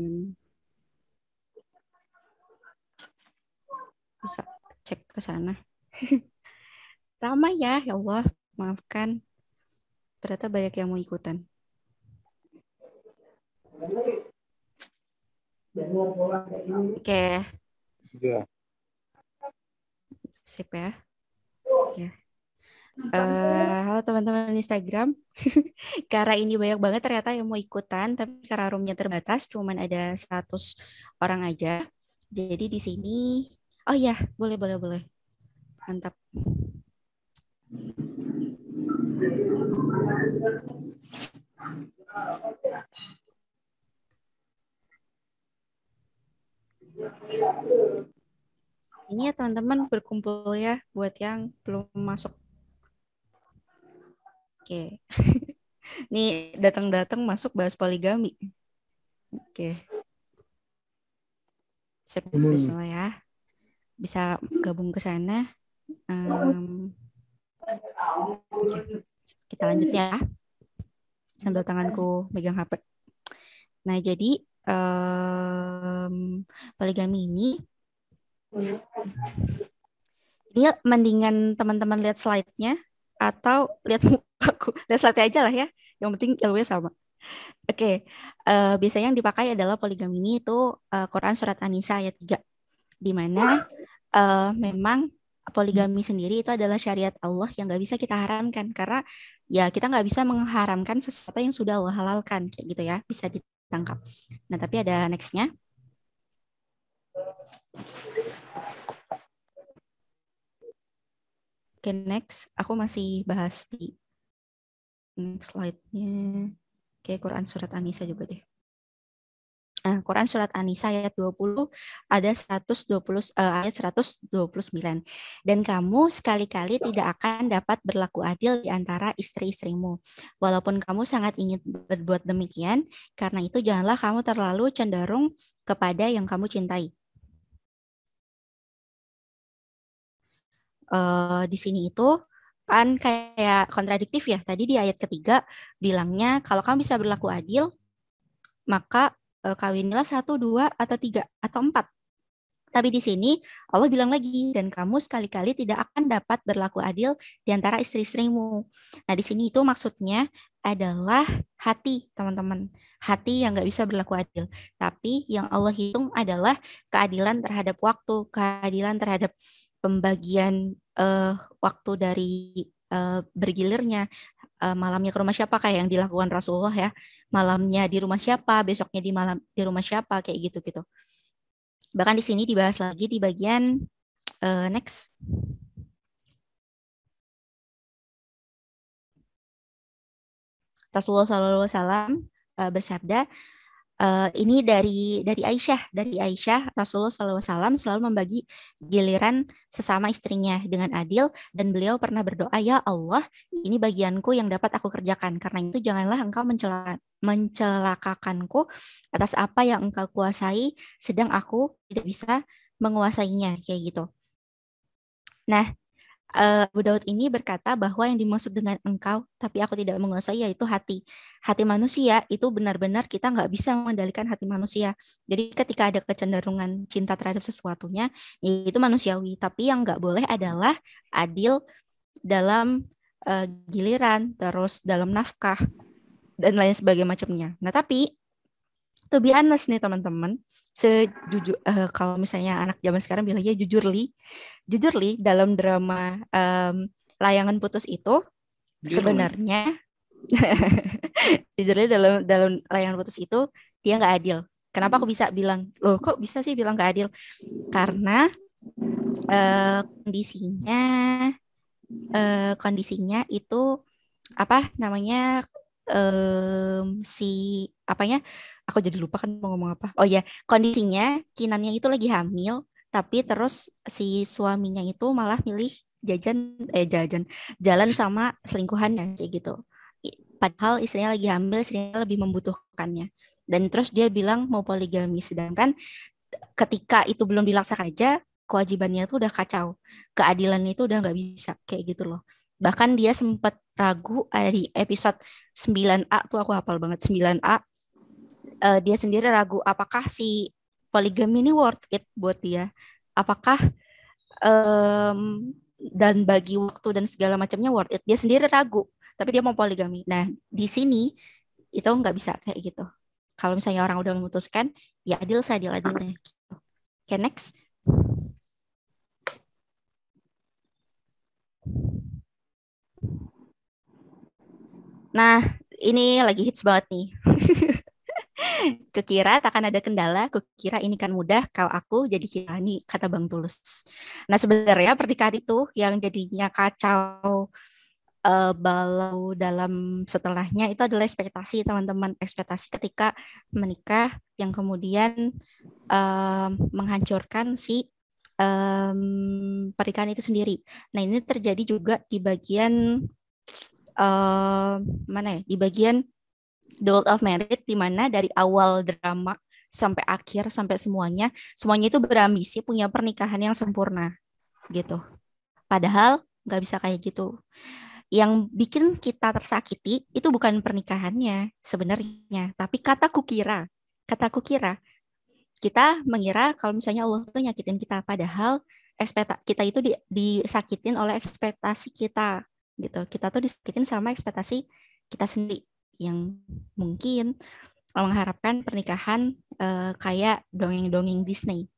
bisa cek ke sana. Ramai ya Allah, maafkan. Ternyata banyak yang mau ikutan. Oke. Iya. Sip ya. Oke. Halo teman-teman Instagram. Karena ini banyak banget ternyata yang mau ikutan, tapi karena roomnya terbatas, cuman ada 100 orang aja. Jadi di sini, oh ya, boleh. Mantap. Ini ya teman-teman berkumpul ya buat yang belum masuk. Oke. Nih datang-datang masuk bahas poligami. Oke. Sip, bismillah ya. Bisa gabung ke sana. Oke. Kita lanjut ya. Sambil tanganku megang HP. Nah, jadi poligami ini mendingan teman-teman lihat slide-nya atau lihat mukaku. Lihat slide aja lah ya. Yang penting ilmunya sama. Oke, biasanya yang dipakai adalah poligami ini itu Quran Surat An-Nisa ayat 3. Di mana memang poligami sendiri itu adalah syariat Allah yang nggak bisa kita haramkan. Karena ya kita nggak bisa mengharamkan sesuatu yang sudah Allah halalkan. Kayak gitu ya, bisa ditangkap. Nah, tapi ada next-nya. Oke, next. Aku masih bahas di next slide-nya. Oke, Quran Surat An-Nisa juga deh. Quran surat An-Nisa ayat 20 ada 120 ayat 129. Dan kamu sekali-kali tidak akan dapat berlaku adil di antara istri-istrimu. Walaupun kamu sangat ingin berbuat demikian, karena itu janganlah kamu terlalu cenderung kepada yang kamu cintai. Di sini itu kan kayak kontradiktif ya. Tadi di ayat ketiga bilangnya kalau kamu bisa berlaku adil, maka kawinilah 1, 2, atau 3, atau 4. Tapi di sini Allah bilang lagi, dan kamu sekali-kali tidak akan dapat berlaku adil di antara istri-istrimu. Nah, di sini itu maksudnya adalah hati, teman-teman. Hati yang nggak bisa berlaku adil. Tapi yang Allah hitung adalah keadilan terhadap waktu, keadilan terhadap pembagian waktu dari bergilirnya. Malamnya ke rumah siapa kayak yang dilakukan Rasulullah ya, malamnya di rumah siapa, besoknya di rumah siapa, kayak gitu-gitu. Bahkan di sini dibahas lagi di bagian next. Rasulullah SAW bersabda, ini dari Aisyah Rasulullah SAW selalu membagi giliran sesama istrinya dengan adil, dan beliau pernah berdoa, ya Allah, ini bagianku yang dapat aku kerjakan, karena itu janganlah engkau mencelakakanku atas apa yang engkau kuasai sedang aku tidak bisa menguasainya, kayak gitu. Nah, Abu Daud ini berkata bahwa yang dimaksud dengan engkau, tapi aku tidak menguasai, yaitu hati. Hati manusia itu benar-benar kita nggak bisa mengendalikan hati manusia. Jadi ketika ada kecenderungan cinta terhadap sesuatunya, itu manusiawi. Tapi yang nggak boleh adalah adil dalam giliran, terus dalam nafkah, dan lain sebagainya macamnya. Nah, tapi to be honest nih teman-teman, kalau misalnya anak zaman sekarang bilangnya jujur li dalam drama Layangan Putus itu sebenarnya jujur li dalam Layangan Putus itu dia nggak adil. Kenapa aku bisa bilang, loh kok bisa sih bilang nggak adil? Karena kondisinya itu apa namanya, si apanya, aku jadi lupa kan mau ngomong apa. Oh ya, kondisinya Kinannya itu lagi hamil, tapi terus si suaminya itu malah milih jalan sama selingkuhannya, kayak gitu. Padahal istrinya lagi hamil, istrinya lebih membutuhkannya. Dan terus dia bilang mau poligami, sedangkan ketika itu belum dilaksanakan aja, kewajibannya itu udah kacau, keadilannya itu udah nggak bisa, kayak gitu loh. Bahkan dia sempat ragu, ada di episode 9A tuh, aku hafal banget 9A. Dia sendiri ragu apakah si poligami ini worth it buat dia. Apakah dan bagi waktu dan segala macamnya worth it. Dia sendiri ragu, tapi dia mau poligami. Nah, di sini itu nggak bisa kayak gitu. Kalau misalnya orang udah memutuskan, ya adil seadil-adilnya. Oke, next. Nah, ini lagi hits banget nih. Kukira takkan ada kendala, kukira ini kan mudah, kau aku jadi kira, ini kata Bang Tulus. Nah, sebenarnya pernikahan itu yang jadinya kacau balau dalam setelahnya itu adalah ekspektasi, teman-teman. Ekspektasi ketika menikah yang kemudian menghancurkan si pernikahan itu sendiri. Nah, ini terjadi juga di bagian mana ya? Di bagian The World of Merit, di mana dari awal drama sampai akhir, sampai semuanya itu berambisi punya pernikahan yang sempurna gitu. Padahal nggak bisa kayak gitu. Yang bikin kita tersakiti itu bukan pernikahannya sebenarnya, tapi kata kukira. Kita mengira kalau misalnya Allah tuh nyakitin kita, padahal kita itu disakitin oleh ekspektasi kita gitu. Kita tuh disakitin sama ekspektasi kita sendiri yang mungkin mengharapkan pernikahan kayak dongeng-dongeng Disney.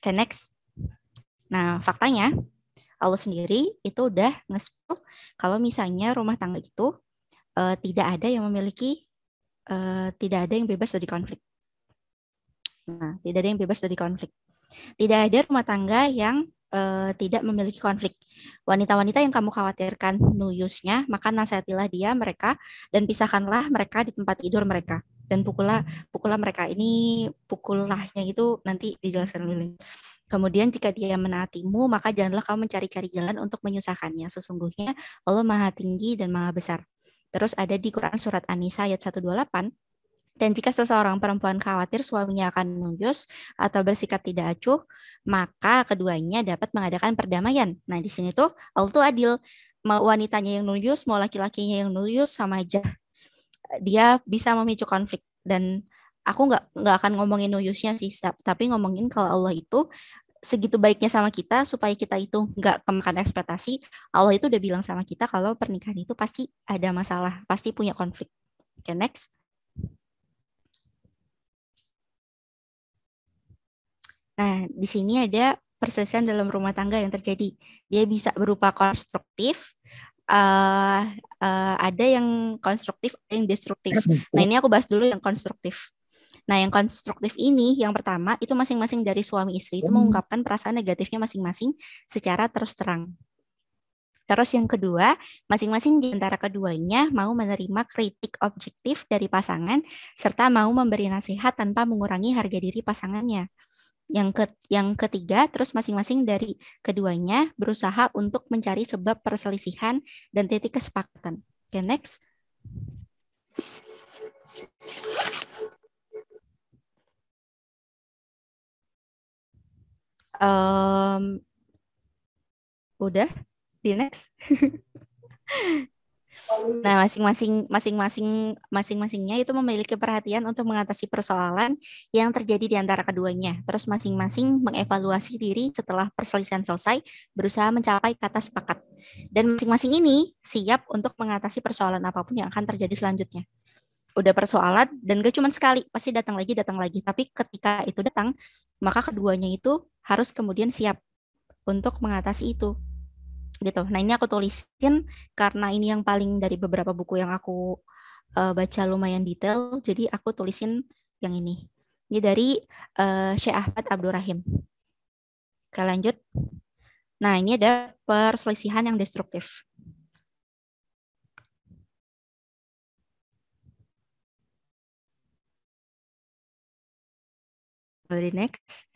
Okay, next. Nah, faktanya Allah sendiri itu udah nge-spill kalau misalnya rumah tangga itu tidak ada yang memiliki, tidak ada yang bebas dari konflik. Nah, tidak ada yang bebas dari konflik. Tidak ada rumah tangga yang tidak memiliki konflik. Wanita-wanita yang kamu khawatirkan nuyusnya, maka nasihatilah mereka dan pisahkanlah mereka di tempat tidur mereka. dan pukullah mereka. Ini pukullahnya itu nanti dijelaskan dulu. Kemudian jika dia menaatimu, maka janganlah kamu mencari-cari jalan untuk menyusahkannya. Sesungguhnya Allah Maha Tinggi dan Maha Besar. Terus ada di Quran Surat An-Nisa ayat 128. Dan jika seseorang perempuan khawatir suaminya akan menuyus atau bersikap tidak acuh, maka keduanya dapat mengadakan perdamaian. Nah, di sini tuh Allah tuh adil. Mau wanitanya yang nuyus, mau laki-lakinya yang nuyus, sama aja. Dia bisa memicu konflik. Dan aku nggak akan ngomongin nuyusnya sih, tapi ngomongin kalau Allah itu segitu baiknya sama kita supaya kita itu nggak kemakan ekspektasi. Allah itu udah bilang sama kita kalau pernikahan itu pasti ada masalah, pasti punya konflik. Oke, next. Nah, di sini ada perselisihan dalam rumah tangga yang terjadi. Dia bisa berupa konstruktif, ada yang konstruktif, ada yang destruktif. Nah, ini aku bahas dulu yang konstruktif. Nah, yang konstruktif ini, yang pertama, itu masing-masing dari suami istri itu mengungkapkan perasaan negatifnya masing-masing secara terus terang. Terus yang kedua, masing-masing di antara keduanya mau menerima kritik objektif dari pasangan, serta mau memberi nasihat tanpa mengurangi harga diri pasangannya. Yang ketiga, terus masing-masing dari keduanya berusaha untuk mencari sebab perselisihan dan titik kesepakatan. Oke, next. Udah, di next. Nah, masing-masingnya itu memiliki perhatian untuk mengatasi persoalan yang terjadi di antara keduanya. Terus masing-masing mengevaluasi diri setelah perselisihan selesai, berusaha mencapai kata sepakat. Dan masing-masing ini siap untuk mengatasi persoalan apapun yang akan terjadi selanjutnya. Udah persoalan dan gak cuma sekali, pasti datang lagi. Tapi ketika itu datang, maka keduanya itu harus kemudian siap untuk mengatasi itu. Gitu. Nah, ini aku tulisin karena ini yang paling dari beberapa buku yang aku baca lumayan detail, jadi aku tulisin yang ini. Ini dari Syekh Ahmad Abdurrahim. Oke, lanjut. Nah, ini ada perselisihan yang destruktif. Boleh next.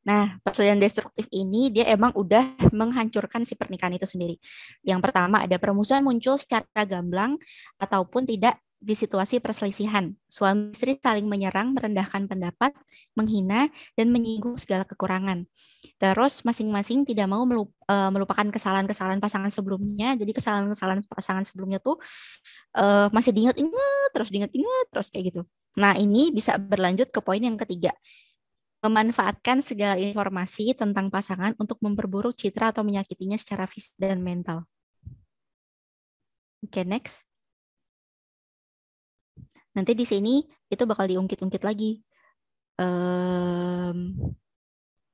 Nah, perselisihan destruktif ini dia emang udah menghancurkan si pernikahan itu sendiri. Yang pertama, ada permusuhan muncul secara gamblang ataupun tidak di situasi perselisihan. Suami istri saling menyerang, merendahkan pendapat, menghina, dan menyinggung segala kekurangan. Terus masing-masing tidak mau melupakan kesalahan-kesalahan pasangan sebelumnya. Jadi kesalahan-kesalahan pasangan sebelumnya tuh masih diingat-ingat, terus kayak gitu. Nah, ini bisa berlanjut ke poin yang ketiga. Memanfaatkan segala informasi tentang pasangan untuk memperburuk citra atau menyakitinya secara fisik dan mental. Oke, next. Nanti di sini itu bakal diungkit-ungkit lagi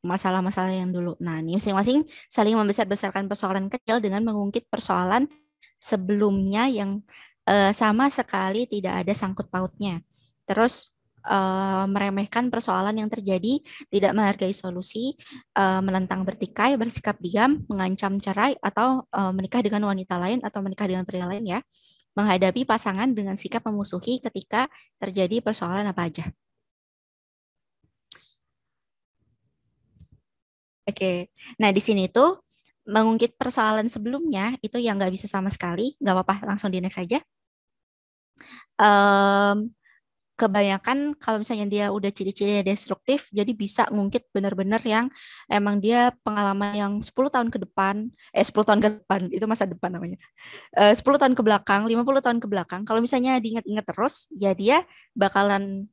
masalah-masalah yang dulu. Nah, ini masing-masing saling membesar-besarkan persoalan kecil dengan mengungkit persoalan sebelumnya yang sama sekali tidak ada sangkut pautnya. Terus meremehkan persoalan yang terjadi, tidak menghargai solusi, menentang bertikai, bersikap diam, mengancam cerai, atau menikah dengan wanita lain atau menikah dengan pria lain ya. Menghadapi pasangan dengan sikap memusuhi ketika terjadi persoalan apa aja. Oke, nah di sini tuh mengungkit persoalan sebelumnya itu yang nggak bisa sama sekali, nggak apa-apa langsung di next aja. Kebanyakan kalau misalnya dia udah ciri-cirinya destruktif, jadi bisa ngungkit benar-benar yang emang dia pengalaman yang 10 tahun ke depan, 10 tahun ke depan, itu masa depan namanya, 10 tahun ke belakang, 50 tahun ke belakang, kalau misalnya diingat-ingat terus, ya dia bakalan,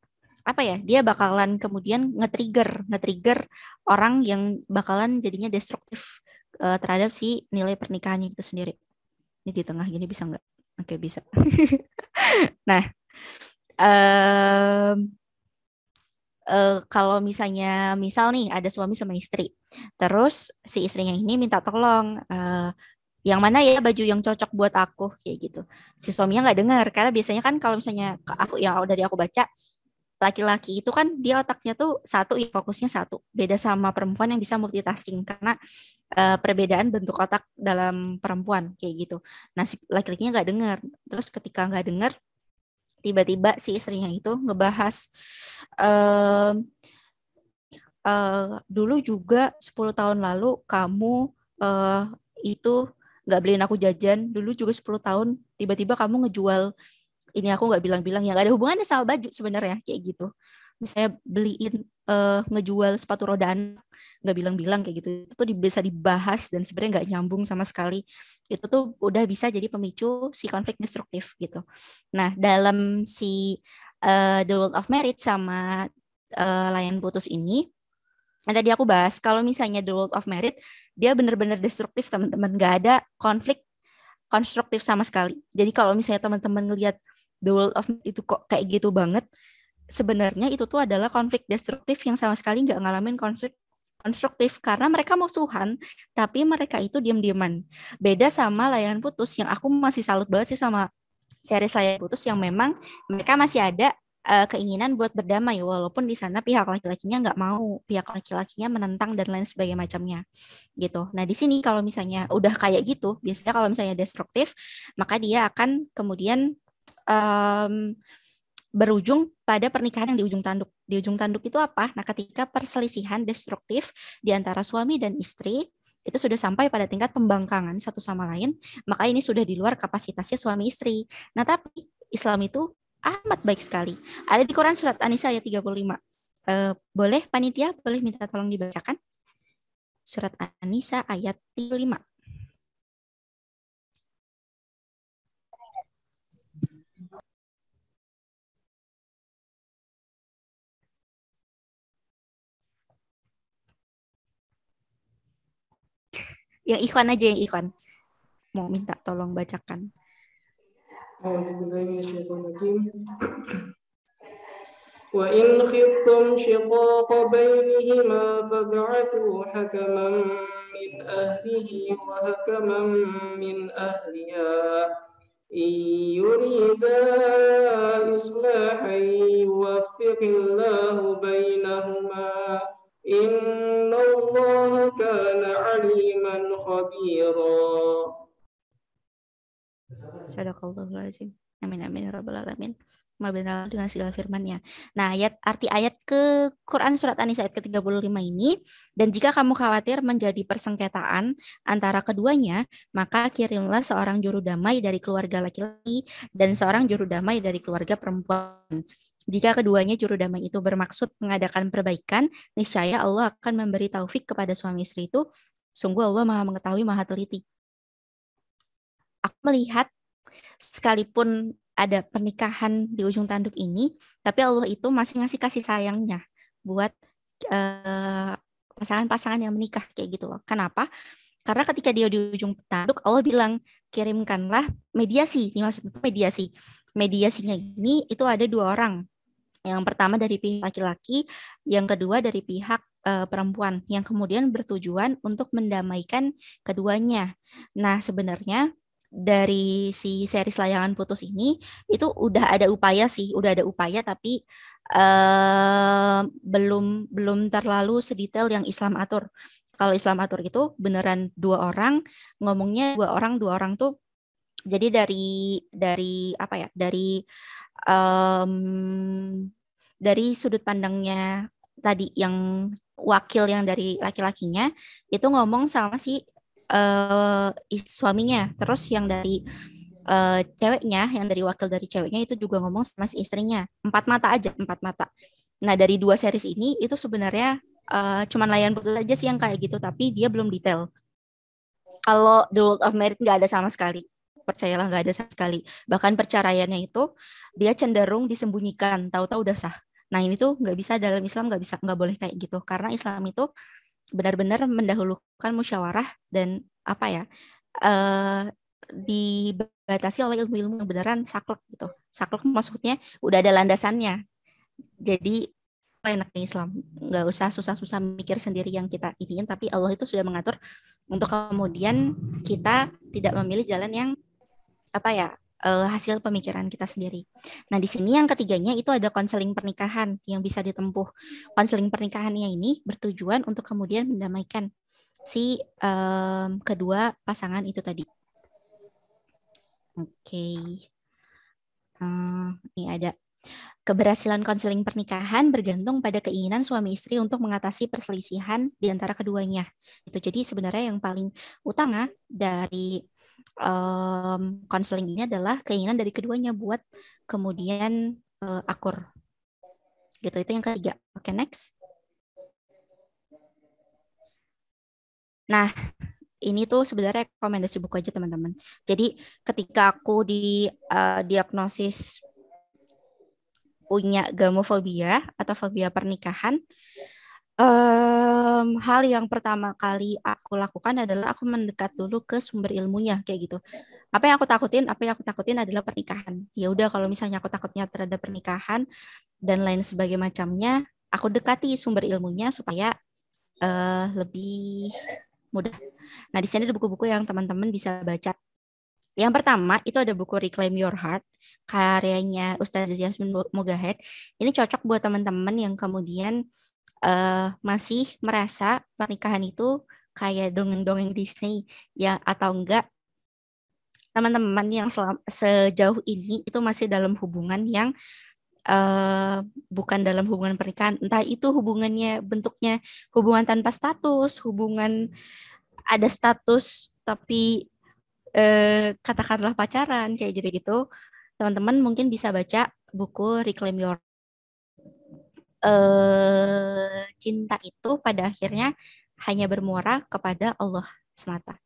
dia bakalan kemudian nge-trigger orang yang bakalan jadinya destruktif terhadap si nilai pernikahan itu sendiri. Ini di tengah gini bisa nggak? Oke, bisa. Nah, kalau misal nih ada suami sama istri, terus si istrinya ini minta tolong, yang mana ya baju yang cocok buat aku kayak gitu. Si suaminya nggak dengar karena biasanya kan kalau misalnya aku yang dari aku baca, laki-laki itu kan dia otaknya tuh satu, ya fokusnya satu. Beda sama perempuan yang bisa multitasking karena perbedaan bentuk otak dalam perempuan kayak gitu. Nah, si laki-lakinya nggak dengar. Terus ketika nggak dengar, tiba-tiba si istrinya itu ngebahas em, dulu juga 10 tahun lalu kamu eh, itu nggak beliin aku jajan. Dulu juga 10 tahun tiba-tiba kamu ngejual ini, aku nggak bilang-bilang, yang nggak ada hubungannya sama baju sebenarnya kayak gitu. Misalnya beliin ngejual sepatu roda anak, nggak bilang-bilang kayak gitu. Itu tuh bisa dibahas dan sebenarnya nggak nyambung sama sekali. Itu tuh udah bisa jadi pemicu si konflik destruktif gitu. Nah, dalam si The World of Merit sama Layan Putus ini, yang tadi aku bahas, kalau misalnya The World of Merit, dia benar-benar destruktif teman-teman. Nggak ada konflik konstruktif sama sekali. Jadi kalau misalnya teman-teman ngelihat The World of Merit itu kok kayak gitu banget, sebenarnya itu tuh adalah konflik destruktif yang sama sekali nggak ngalamin konflik konstruktif karena mereka musuhan, tapi mereka itu diam-diaman. Beda sama Layangan Putus yang aku masih salut banget sih sama series Layangan Putus yang memang mereka masih ada keinginan buat berdamai walaupun di sana pihak laki-lakinya nggak mau, pihak laki-lakinya menentang dan lain sebagainya macamnya gitu. Nah di sini kalau misalnya udah kayak gitu, biasanya kalau misalnya destruktif, maka dia akan kemudian em, berujung pada pernikahan yang di ujung tanduk. Di ujung tanduk itu apa? Nah, ketika perselisihan destruktif di antara suami dan istri itu sudah sampai pada tingkat pembangkangan satu sama lain, maka ini sudah di luar kapasitasnya suami istri. Nah, tapi Islam itu amat baik sekali. Ada di Quran surat An-Nisa ayat 35. Boleh panitia, boleh minta tolong dibacakan? Surat An-Nisa ayat 35. Yang Ikhwan aja, yang Ikhwan. Mau minta tolong bacakan. وإن خفتم شقاق بينهما فابعثوا حكما من أهله وحكما من أهلها إن يريدا إصلاحا يوفق الله بينهما إن الله كان عليما خبيرا. Sadaqallahul azim. Amin amin ya rabbal alamin. Benar dengan segala firman-Nya. Nah, arti ayat ke Quran surat An-Nisa ayat ke-35 ini, dan jika kamu khawatir menjadi persengketaan antara keduanya, maka kirimlah seorang juru damai dari keluarga laki-laki dan seorang juru damai dari keluarga perempuan. Jika keduanya juru damai itu bermaksud mengadakan perbaikan, niscaya Allah akan memberi taufik kepada suami istri itu. Sungguh Allah Maha mengetahui, Maha teliti. Aku melihat sekalipun ada pernikahan di ujung tanduk ini, tapi Allah itu masih ngasih kasih sayangnya buat pasangan-pasangan yang menikah kayak gitu loh. Kenapa? Karena ketika dia di ujung tanduk, Allah bilang kirimkanlah mediasi. Ini maksudnya mediasi. Mediasinya ini itu ada 2 orang. Yang pertama dari pihak laki-laki, yang kedua dari pihak perempuan, yang kemudian bertujuan untuk mendamaikan keduanya. Nah, sebenarnya dari si series Layangan Putus ini itu udah ada upaya sih, udah ada upaya tapi belum terlalu sedetail yang Islam atur. Kalau Islam atur itu beneran 2 orang, ngomongnya 2 orang tuh jadi dari apa ya? Dari sudut pandangnya tadi yang wakil yang dari laki-lakinya itu ngomong sama si suaminya, terus yang dari ceweknya, yang dari wakil dari ceweknya itu juga ngomong sama si istrinya. 4 mata aja, 4 mata. Nah, dari 2 series ini itu sebenarnya cuman Layangan Putus aja sih yang kayak gitu, tapi dia belum detail. Kalau The World of Merit nggak ada sama sekali. Percayalah, nggak ada sama sekali. Bahkan perceraiannya itu dia cenderung disembunyikan, tahu-tahu udah sah. Nah, ini tuh nggak bisa, dalam Islam nggak boleh kayak gitu, karena Islam itu benar-benar mendahulukan musyawarah dan apa ya, dibatasi oleh ilmu-ilmu yang beneran saklek gitu. Saklek maksudnya udah ada landasannya. Jadi enaknya Islam, nggak usah susah-susah mikir sendiri yang kita ingin, tapi Allah itu sudah mengatur untuk kemudian kita tidak memilih jalan yang apa ya, hasil pemikiran kita sendiri. Nah, di sini yang ketiganya itu ada konseling pernikahan yang bisa ditempuh. Konseling pernikahannya ini bertujuan untuk kemudian mendamaikan si kedua pasangan itu tadi. Oke. Ini ada. Keberhasilan konseling pernikahan bergantung pada keinginan suami istri untuk mengatasi perselisihan di antara keduanya. Itu jadi sebenarnya yang paling utama dari konseling ini adalah keinginan dari keduanya buat kemudian akur. Gitu, itu yang ketiga. Oke, next. Nah, ini tuh sebenarnya rekomendasi buku aja teman-teman. Jadi ketika aku di diagnosis punya gamofobia atau fobia pernikahan, hal yang pertama kali aku lakukan adalah aku mendekat dulu ke sumber ilmunya kayak gitu. Apa yang aku takutin? Apa yang aku takutin adalah pernikahan. Ya udah, kalau misalnya aku takutnya terhadap pernikahan dan lain sebagainya macamnya, aku dekati sumber ilmunya supaya lebih mudah. Nah, di sini ada buku-buku yang teman-teman bisa baca. Yang pertama itu ada buku Reclaim Your Heart karyanya Ustazah Yasmin Mogahed. Ini cocok buat teman-teman yang kemudian masih merasa pernikahan itu kayak dongeng-dongeng Disney ya, atau enggak teman-teman yang sejauh ini itu masih dalam hubungan yang bukan dalam hubungan pernikahan, entah itu hubungannya bentuknya hubungan tanpa status, hubungan ada status tapi katakanlah pacaran kayak gitu-gitu. Teman-teman mungkin bisa baca buku Reclaim Your cinta itu pada akhirnya hanya bermuara kepada Allah semata.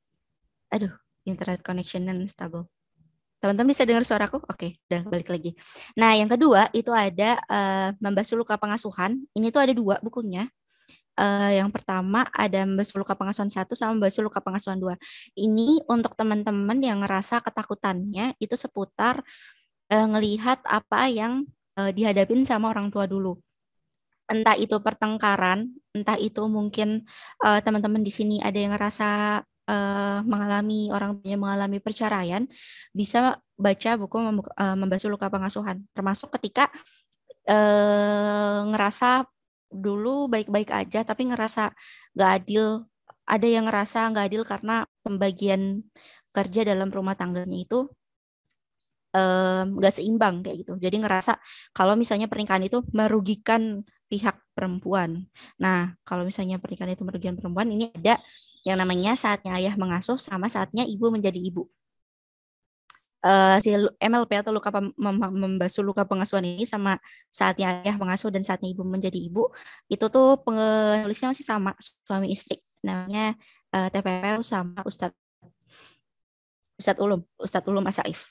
Aduh, internet connection unstable. Teman-teman bisa dengar suaraku? Oke, udah balik lagi. Nah, yang kedua itu ada Membasuh Luka Pengasuhan. Ini tuh ada 2 bukunya. Yang pertama ada Membasuh Luka Pengasuhan 1 sama Membasuh Luka Pengasuhan 2. Ini untuk teman-teman yang ngerasa ketakutannya itu seputar ngelihat apa yang dihadapin sama orang tua dulu. Entah itu pertengkaran, entah itu mungkin teman-teman di sini ada yang ngerasa mengalami orang tuanya mengalami perceraian, bisa baca buku Membasuh Luka Pengasuhan. Termasuk ketika ngerasa dulu baik-baik aja tapi ngerasa gak adil, ada yang ngerasa gak adil karena pembagian kerja dalam rumah tangganya itu gak seimbang kayak gitu. Jadi ngerasa kalau misalnya pernikahan itu merugikan pihak perempuan. Nah, kalau misalnya pernikahan itu merugikan perempuan, ini ada yang namanya Saatnya Ayah Mengasuh sama Saatnya Ibu Menjadi Ibu. Si MLP atau membasuh luka pengasuhan ini sama Saatnya Ayah Mengasuh dan Saatnya Ibu Menjadi Ibu itu tuh penulisnya masih sama, suami istri, namanya TPP sama Ustadz Ulum As-Saif.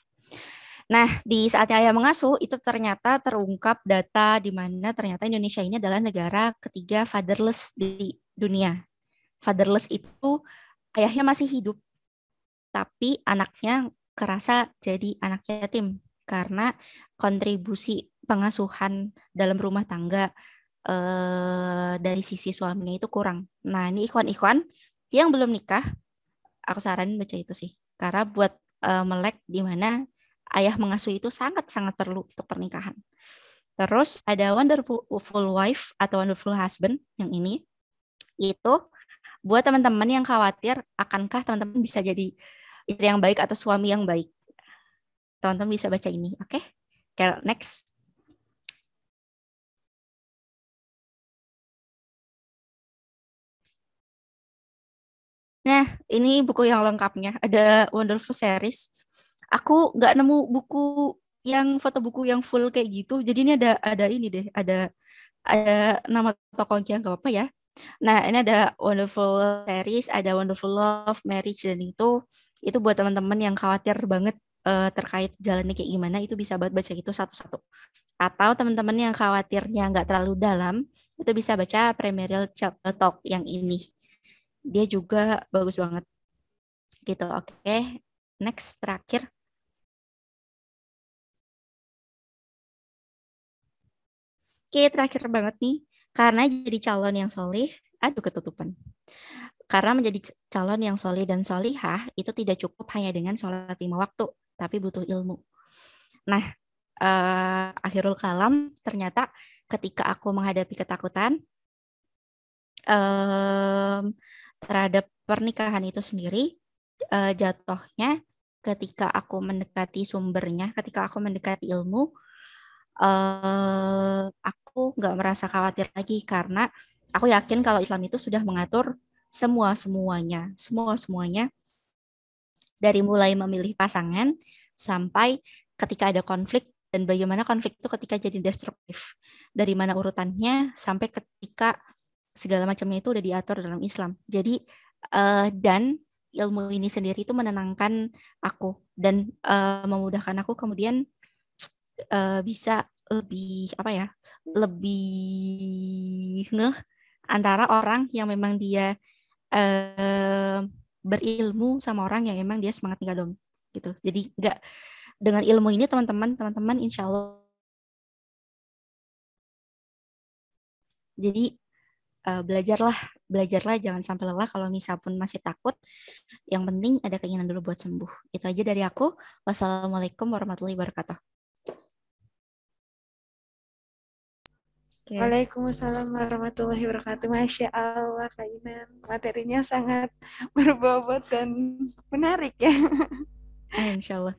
Nah, di Saatnya Ayah Mengasuh itu ternyata terungkap data di mana ternyata Indonesia ini adalah negara ketiga fatherless di dunia. Fatherless itu ayahnya masih hidup, tapi anaknya kerasa jadi anak yatim karena kontribusi pengasuhan dalam rumah tangga dari sisi suaminya itu kurang. Nah, ini ikhwan-ikhwan yang belum nikah, aku saranin baca itu sih. Karena buat melek di mana ayah mengasuh itu sangat-sangat perlu untuk pernikahan. Terus ada Wonderful Wife atau Wonderful Husband yang ini. Itu buat teman-teman yang khawatir akankah teman-teman bisa jadi istri yang baik atau suami yang baik. Teman-teman bisa baca ini, oke? Okay? Next. Nah, ini buku yang lengkapnya. Ada Wonderful Series. Aku nggak nemu buku yang foto buku yang full kayak gitu. Jadi ini ada ini deh, ada nama tokohnya, nggak apa-apa ya. Nah, ini ada Wonderful Series, ada Wonderful Love, Marriage, dan itu buat teman-teman yang khawatir banget terkait jalannya kayak gimana, itu bisa buat baca itu satu-satu. Atau teman-teman yang khawatirnya nggak terlalu dalam, itu bisa baca Premarital Talk yang ini. Dia juga bagus banget. Gitu, oke. Next, terakhir. Oke, terakhir banget nih. Karena jadi calon yang solih, aduh ketutupan. Karena menjadi calon yang solih dan solihah itu tidak cukup hanya dengan sholat 5 waktu, tapi butuh ilmu. Nah, akhirul kalam ternyata ketika aku menghadapi ketakutan terhadap pernikahan itu sendiri, jatuhnya ketika aku mendekati sumbernya, ketika aku mendekati ilmu, aku nggak merasa khawatir lagi karena aku yakin kalau Islam itu sudah mengatur semua semuanya dari mulai memilih pasangan sampai ketika ada konflik dan bagaimana konflik itu ketika jadi destruktif, dari mana urutannya sampai ketika segala macamnya itu udah diatur dalam Islam. Jadi dan ilmu ini sendiri itu menenangkan aku dan memudahkan aku kemudian bisa lebih apa ya, lebih ngeh antara orang yang memang dia berilmu sama orang yang emang dia semangat ngadong gitu. Jadi nggak, dengan ilmu ini teman-teman insya Allah, jadi belajarlah jangan sampai lelah. Kalau misal pun masih takut, yang penting ada keinginan dulu buat sembuh. Itu aja dari aku. Wassalamualaikum warahmatullahi wabarakatuh. Waalaikumsalam warahmatullahi wabarakatuh. Masya Allah, Kak Inan. Materinya sangat berbobot dan menarik ya. Insya Allah.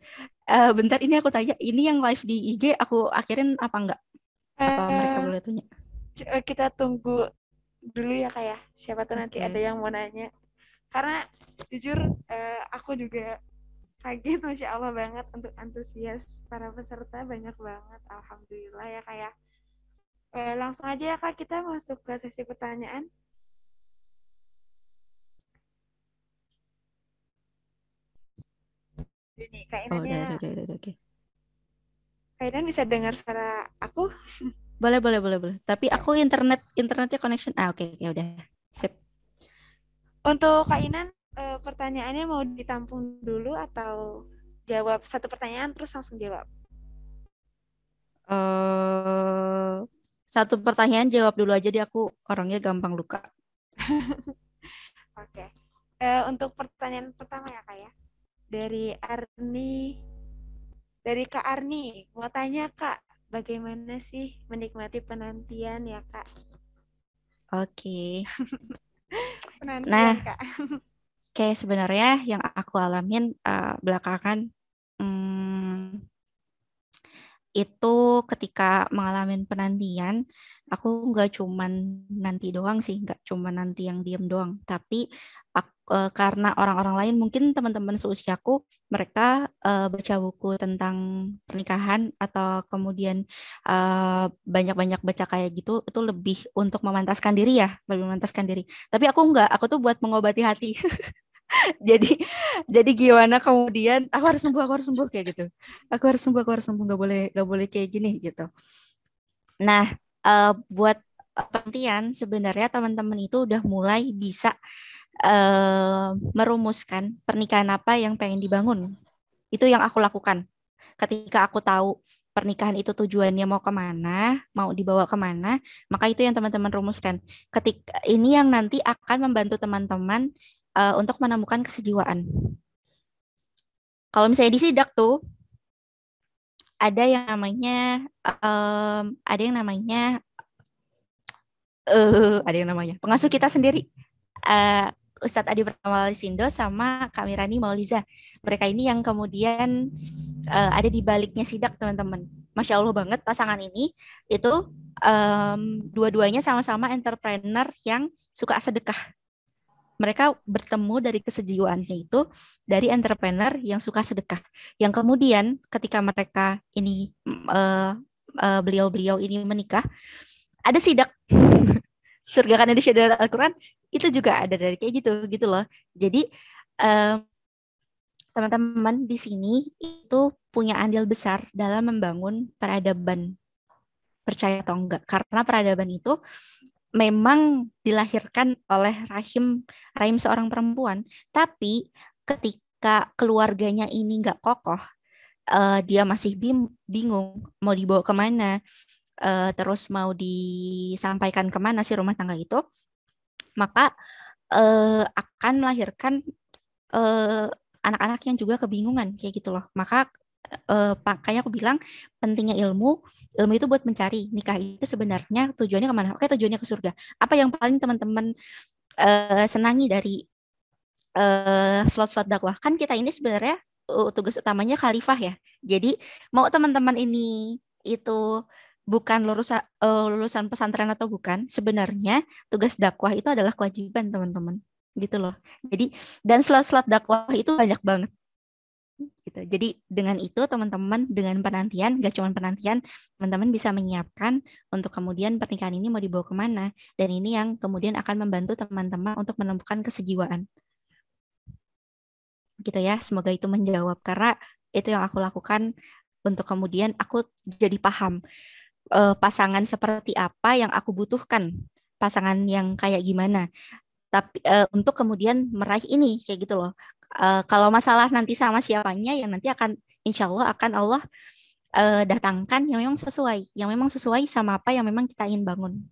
Bentar, ini aku tanya, ini yang live di IG aku akhirin apa enggak? Apa mereka boleh tanya? Kita tunggu dulu ya Kak ya. Siapa tuh nanti ada yang mau nanya. Karena jujur aku juga kaget, Masya Allah banget untuk antusias para peserta, banyak banget. Alhamdulillah ya Kak ya. Langsung aja ya Kak, kita masuk ke sesi pertanyaan. Ini Kak Inannya. Oke. Kak Inan bisa dengar suara aku? Boleh. Tapi aku internetnya connection. Oke, udah. Sip. Untuk Kak Inan, pertanyaannya mau ditampung dulu atau jawab satu pertanyaan terus langsung jawab? Satu pertanyaan jawab dulu aja, aku orangnya gampang luka. Oke. Untuk pertanyaan pertama ya Kak ya. Dari Kak Arni, mau tanya Kak, bagaimana sih menikmati penantian ya Kak? Oke. Penantian Kak. Kayak sebenarnya yang aku alamin belakangan itu ketika mengalami penantian, aku nggak cuman nanti doang sih, nggak cuma nanti yang diem doang, tapi karena orang-orang lain, mungkin teman-teman seusiaku, mereka baca buku tentang pernikahan atau kemudian banyak-banyak baca kayak gitu, itu lebih untuk memantaskan diri ya, lebih memantaskan diri. Tapi aku nggak, aku tuh buat mengobati hati. jadi gimana kemudian aku harus sembuh kayak gitu, aku harus sembuh, nggak boleh kayak gini gitu. Nah, buat penantian sebenarnya teman-teman itu udah mulai bisa merumuskan pernikahan apa yang pengen dibangun. Itu yang aku lakukan ketika aku tahu pernikahan itu tujuannya mau kemana, mau dibawa kemana, maka itu yang teman-teman rumuskan. Ketika ini yang nanti akan membantu teman-teman untuk menemukan kesejiwaan. Kalau misalnya di sidak tuh ada yang namanya pengasuh kita sendiri, Ustadz Adi Pratama Lisindo sama Kak Mirani Mauliza. Mereka ini yang kemudian ada di baliknya sidak, teman-teman. Masya Allah banget pasangan ini itu dua-duanya sama-sama entrepreneur yang suka sedekah. Mereka bertemu dari kesejiwaannya itu dari entrepreneur yang suka sedekah. Yang kemudian ketika mereka ini beliau-beliau ini menikah, ada sidak surga kan Indonesia dari Al-Quran, itu juga ada dari kayak gitu loh. Jadi teman-teman di sini itu punya andil besar dalam membangun peradaban, percaya atau enggak, karena peradaban itu memang dilahirkan oleh rahim seorang perempuan. Tapi ketika keluarganya ini nggak kokoh, dia masih bingung mau dibawa kemana, terus mau disampaikan kemana si rumah tangga itu, maka akan melahirkan anak-anak yang juga kebingungan kayak gitu loh. Maka Makanya aku bilang pentingnya ilmu itu buat mencari. Nikah itu sebenarnya tujuannya kemana? Oke, tujuannya ke surga. Apa yang paling teman-teman senangi dari slot-slot dakwah? Kan kita ini sebenarnya tugas utamanya khalifah ya. Jadi mau teman-teman ini itu bukan lulusan pesantren atau bukan, sebenarnya tugas dakwah itu adalah kewajiban teman-teman. Gitu loh. Jadi dan slot-slot dakwah itu banyak banget gitu. Jadi dengan itu teman-teman dengan penantian, gak cuma penantian, teman-teman bisa menyiapkan untuk kemudian pernikahan ini mau dibawa kemana. Dan ini yang kemudian akan membantu teman-teman untuk menemukan kesejiwaan. Gitu ya, semoga itu menjawab. Karena itu yang aku lakukan untuk kemudian aku jadi paham pasangan seperti apa yang aku butuhkan. Pasangan yang kayak gimana. Tapi untuk kemudian meraih ini kayak gitu loh. Kalau masalah nanti sama siapanya yang nanti akan insya Allah akan Allah datangkan yang memang sesuai sama apa yang memang kita ingin bangun.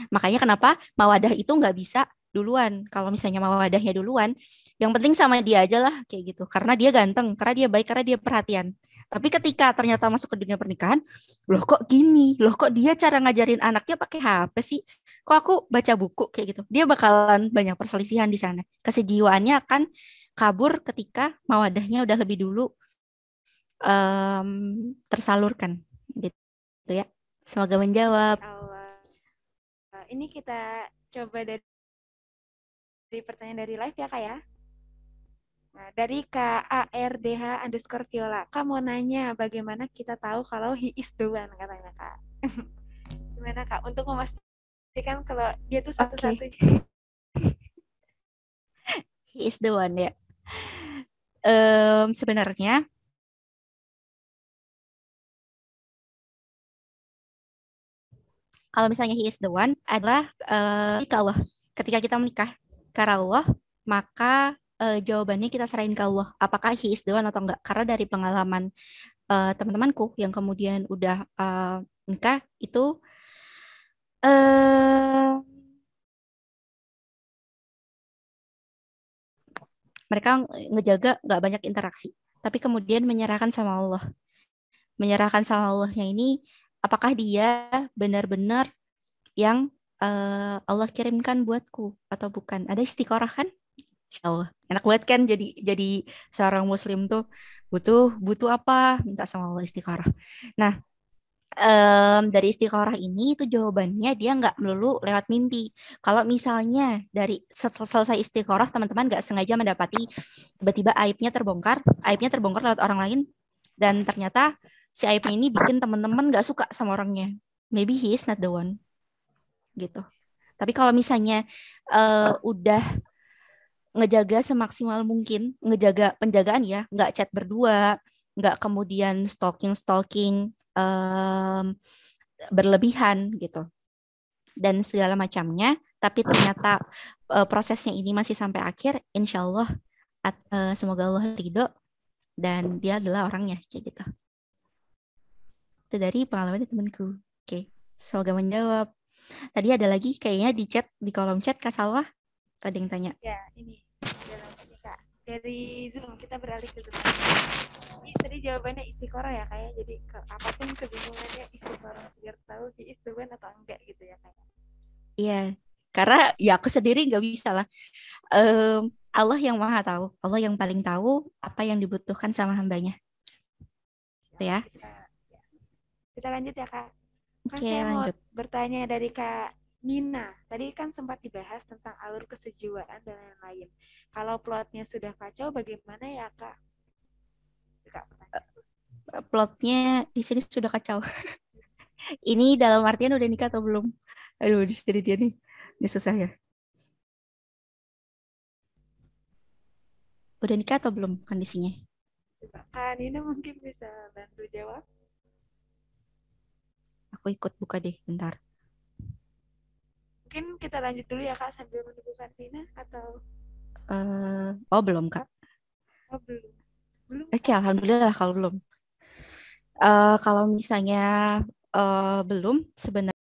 Makanya kenapa mawadah itu nggak bisa duluan. Kalau misalnya mawadahnya duluan, yang penting sama dia aja lah kayak gitu. Karena dia ganteng, karena dia baik, karena dia perhatian. Tapi ketika ternyata masuk ke dunia pernikahan, loh kok gini, loh kok dia cara ngajarin anaknya pakai HP sih, kok aku baca buku kayak gitu. Dia bakalan banyak perselisihan di sana. Kesejiwaannya akan kabur ketika mawadahnya udah lebih dulu tersalurkan gitu ya. Semoga menjawab. Allah. Ini kita coba dari pertanyaan dari live ya Kak ya. Nah, dari KARDH_Viola, Kak mau nanya bagaimana kita tahu kalau he is the one katanya Kak. Gimana Kak untuk memastikan kalau dia tuh satu-satunya? He is the one ya. Sebenarnya kalau misalnya he is the one adalah ke Allah. Ketika kita menikah karena Allah, maka jawabannya kita serahin ke Allah. Apakah he is the one atau enggak? Karena dari pengalaman teman-temanku yang kemudian udah nikah itu mereka ngejaga nggak banyak interaksi, tapi kemudian menyerahkan sama Allah. Menyerahkan sama Allahnya ini, apakah dia benar-benar yang Allah kirimkan buatku atau bukan? Ada istiqorah kan? Insya Allah. Enak banget kan jadi seorang muslim tuh butuh apa? Minta sama Allah istiqorah. Nah, dari istiqorah ini itu jawabannya dia nggak melulu lewat mimpi. Kalau misalnya dari selesai istiqorah teman-teman nggak sengaja mendapati tiba-tiba aibnya terbongkar lewat orang lain dan ternyata si aibnya ini bikin teman-teman nggak suka sama orangnya. Maybe he is not the one gitu. Tapi kalau misalnya udah ngejaga semaksimal mungkin, ngejaga penjagaan ya, nggak chat berdua, nggak kemudian stalking berlebihan gitu dan segala macamnya, tapi ternyata prosesnya ini masih sampai akhir, insya Allah semoga Allah ridho dan dia adalah orangnya kayak gitu. Itu dari pengalaman temanku. Oke, semoga menjawab. Tadi ada lagi kayaknya di chat, di kolom chat Kak Salwa ada yang tanya. Ya, ini ada lagi Kak. Dari Zoom kita beralih ke Zoom. Ini tadi jawabannya istiqoroh ya Kak ya. Jadi apapun kebingungannya istiqoroh biar tahu he is the one atau enggak gitu ya Kak. Iya, karena ya aku sendiri nggak bisa lah. Allah yang maha tahu, Allah yang paling tahu apa yang dibutuhkan sama hambanya. Gitu ya. Kita lanjut ya Kak. Kan Oke, saya lanjut. mau bertanya dari Kak Nina. Tadi kan sempat dibahas tentang alur kesejiwaan dan lain-lain. Kalau plotnya sudah kacau, bagaimana ya Kak? Plotnya di sini sudah kacau. Ini dalam artian udah nikah atau belum? Aduh, di sini dia nih. Ini susah ya. Udah nikah atau belum kondisinya? Kak Nina mungkin bisa bantu jawab. Aku ikut buka deh, bentar. Mungkin kita lanjut dulu ya Kak sambil menunggu Kak Nina atau? Belum Kak. Oh belum. Oke, alhamdulillah kalau belum. Kalau misalnya belum, sebenarnya